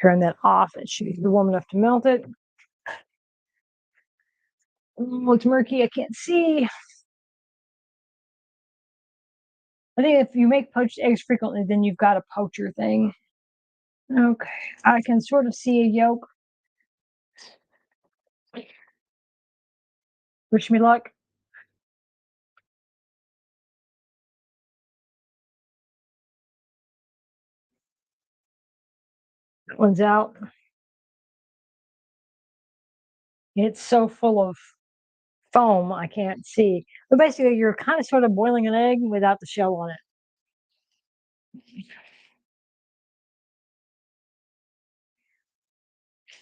Turn that off. It should be warm enough to melt it. Oh, it's murky. I can't see. I think if you make poached eggs frequently, then you've got a poacher thing. Okay. I can sort of see a yolk. Wish me luck. That one's out. It's so full of foam, I can't see. But basically, you're kind of sort of boiling an egg without the shell on it.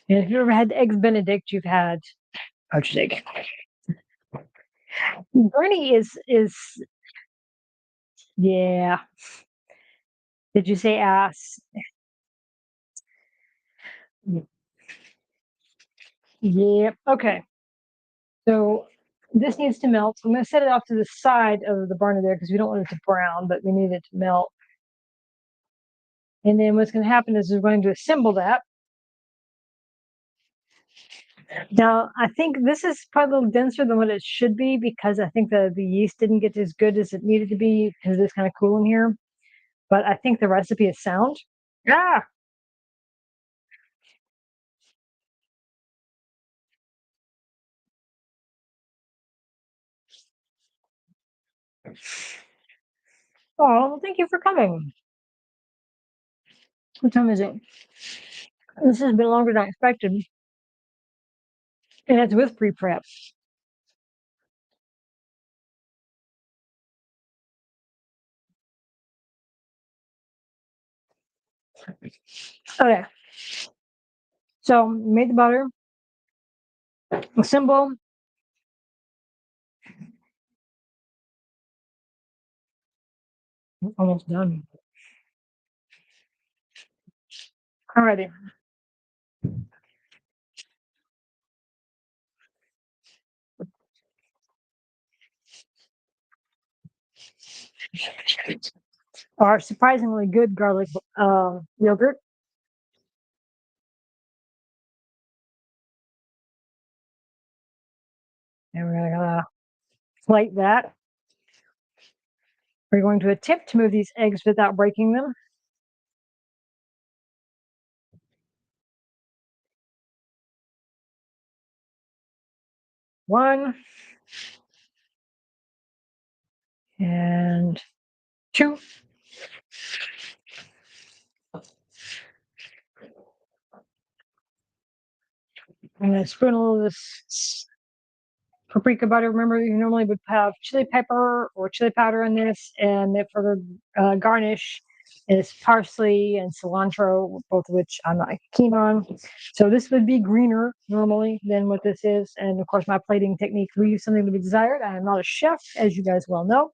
And if you've ever had eggs Benedict, you've had poached egg. Bernie is yeah. Did you say ass? Yep. Okay. So this needs to melt. So I'm going to set it off to the side of the burner there because we don't want it to brown, but we need it to melt. And then what's going to happen is we're going to assemble that. Now, I think this is probably a little denser than what it should be because I think the yeast didn't get as good as it needed to be because it's kind of cool in here. But I think the recipe is sound. Yeah. Oh, well, thank you for coming. What time is it? This has been longer than I expected. And it's with pre-prep. Okay. So made the butter. Assemble. Almost done. Alrighty. Our surprisingly good garlic yogurt. And we're gonna plate that. We're going to attempt to move these eggs without breaking them. One and two. I'm gonna spoon a little of this paprika butter. Remember, you normally would have chili pepper or chili powder in this, and then for the garnish is parsley and cilantro, both of which I'm not keen on. So this would be greener normally than what this is. And of course, my plating technique leaves something to be desired. I am not a chef, as you guys well know.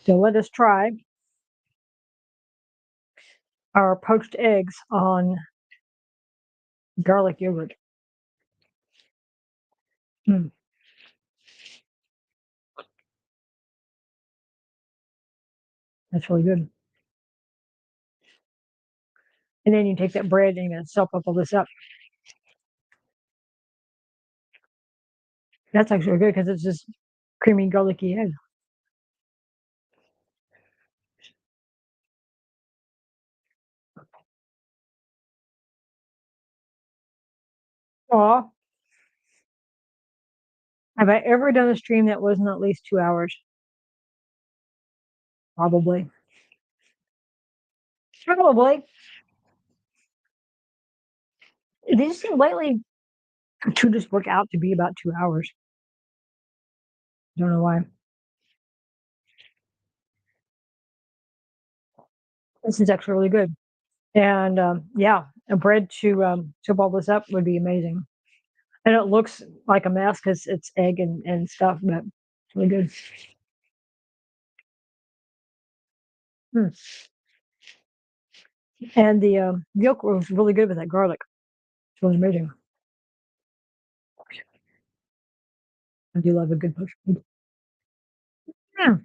So let us try our poached eggs on garlic yogurt. Mm, that's really good. And then you take that bread and you soak up all this up. That's actually good because it's just creamy garlicky egg. Oh, have I ever done a stream that wasn't at least 2 hours? Probably. Probably. These seem lately to just work out to be about 2 hours. Don't know why. This is actually really good. And yeah, a bread to chop all this up would be amazing. And it looks like a mess because it's egg and stuff, but it's really good. Hmm. And the yolk was really good with that garlic. It's really amazing. I do love a good poached food. Yeah.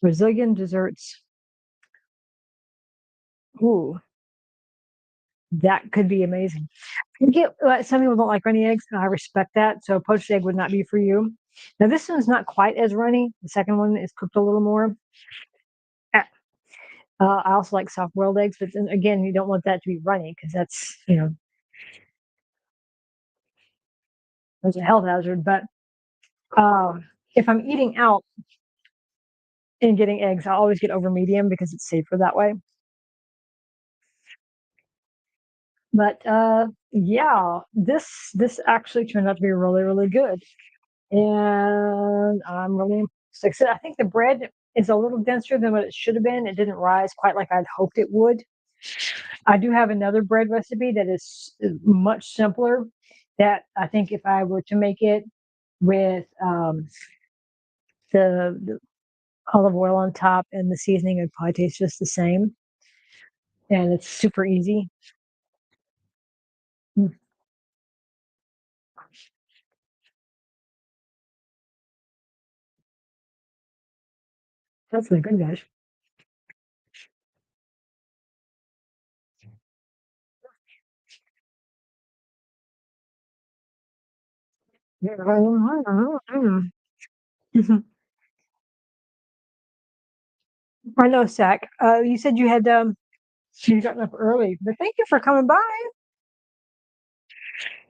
Brazilian desserts. Ooh, that could be amazing. You get some people don't like runny eggs, and I respect that. So poached egg would not be for you. Now this one's not quite as runny. The second one is cooked a little more. Uh, I also like soft boiled eggs, but then again, you don't want that to be runny because that's there's a health hazard. But if I'm eating out and getting eggs, I always get over medium because it's safer that way. But yeah, this actually turned out to be really good, and I'm really excited. I think the bread is a little denser than what it should have been. It didn't rise quite like I'd hoped it would. I do have another bread recipe that is much simpler. That I think if I were to make it with the olive oil on top and the seasoning, it would probably taste just the same. And it's super easy. Mm, that's really good, guys. I know, Zach. You said you had you gotten up early, but thank you for coming by.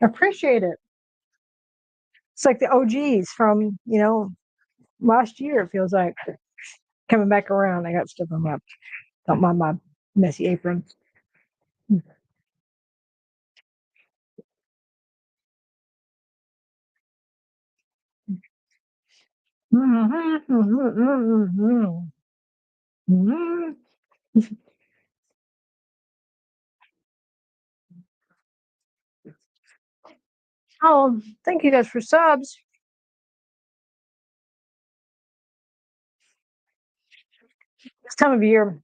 I appreciate it. It's like the OGs from last year, it feels like coming back around. I got stuff on my, don't mind my messy apron. Oh, thank you guys for subs. This time of year,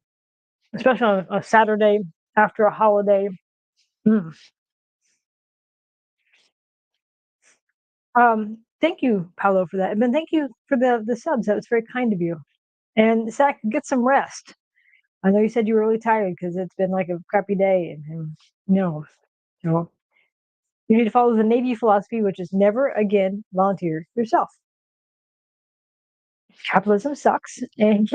especially on a Saturday after a holiday. Thank you, Paolo, for that. And thank you for the subs. That was very kind of you. And Zach, get some rest. I know you said you were really tired because it's been like a crappy day, and no, no. You need to follow the Navy philosophy, which is never again volunteer yourself. Capitalism sucks, and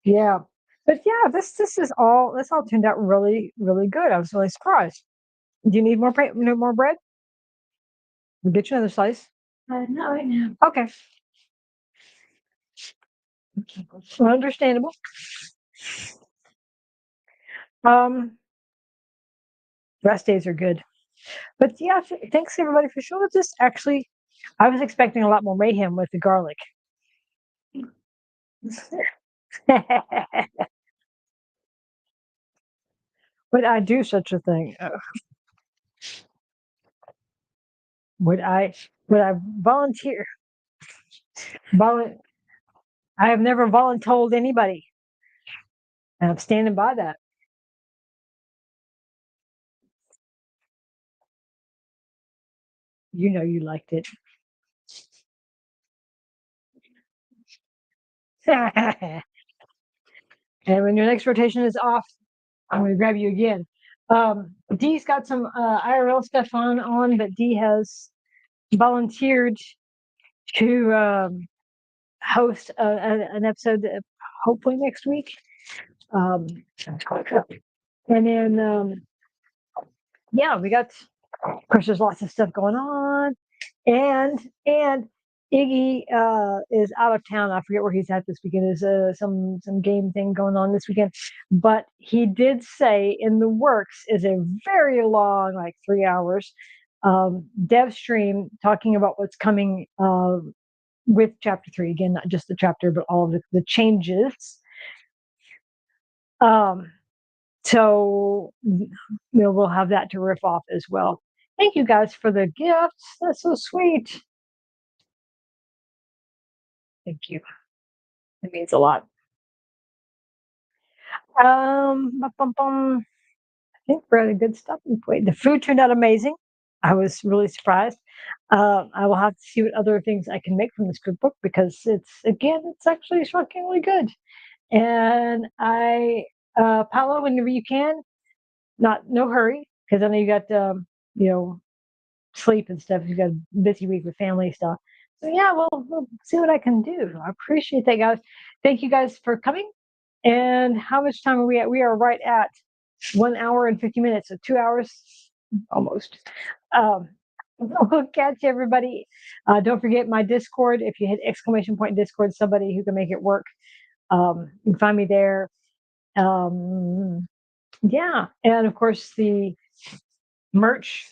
yeah. But yeah, this all turned out really really good. I was really surprised. Do you need more bread? We'll get you another slice. Not right now. Okay. Understandable. Rest days are good. But yeah, thanks everybody for showing up. This actually, I was expecting a lot more mayhem with the garlic. Would I do such a thing? Would I volunteer? I have never voluntold anybody. And I'm standing by that. You know you liked it. And when your next rotation is off, I'm going to grab you again. Dee's got some IRL stuff on, but Dee has volunteered to host an episode hopefully next week. And then, yeah, we got, of course, there's lots of stuff going on. And Iggy is out of town. I forget where he's at this weekend. There's some game thing going on this weekend. But he did say in the works is a very long, like 3 hours, dev stream talking about what's coming with chapter 3. Again, not just the chapter, but all of the changes. So we'll have that to riff off as well. Thank you guys for the gifts. That's so sweet. Thank you. It means a lot. I think we're at a good stopping point. The food turned out amazing. I was really surprised. I will have to see what other things I can make from this cookbook because it's actually shockingly good. And Paolo, whenever you can, no hurry, because I know you got sleep and stuff. You got a busy week with family stuff. So yeah, we'll see what I can do. I appreciate that, guys. Thank you guys for coming. And how much time are we at? We are right at 1 hour and 50 minutes, so 2 hours almost. We'll catch everybody. Don't forget my Discord. If you hit ! Discord, somebody who can make it work. You can find me there. Yeah, and of course the merch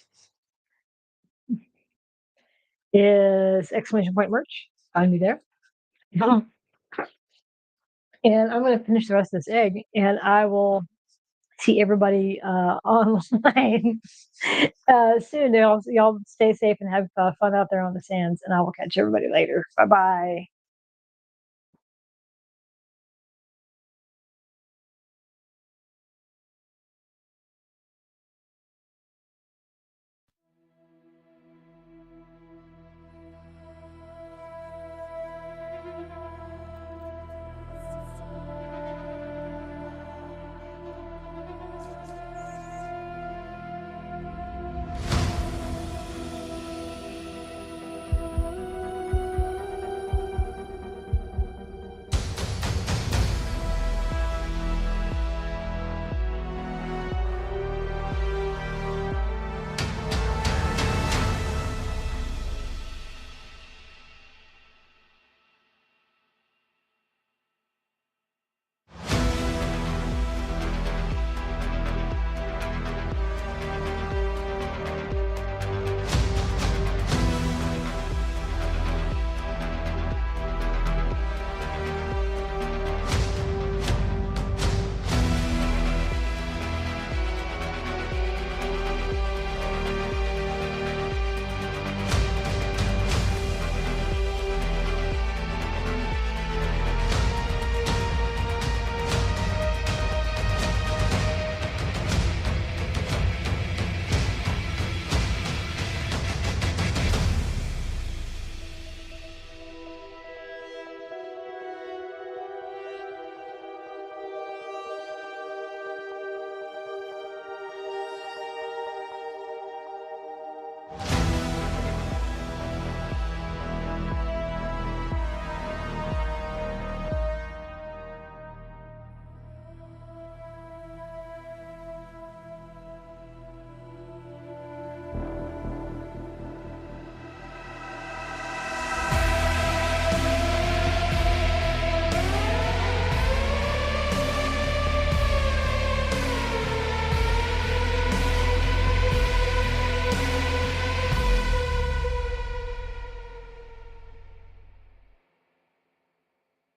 is ! Merch. Find me there. And I'm going to finish the rest of this egg, and I will see everybody online soon. Y'all stay safe and have fun out there on the sands, and I will catch everybody later. Bye bye.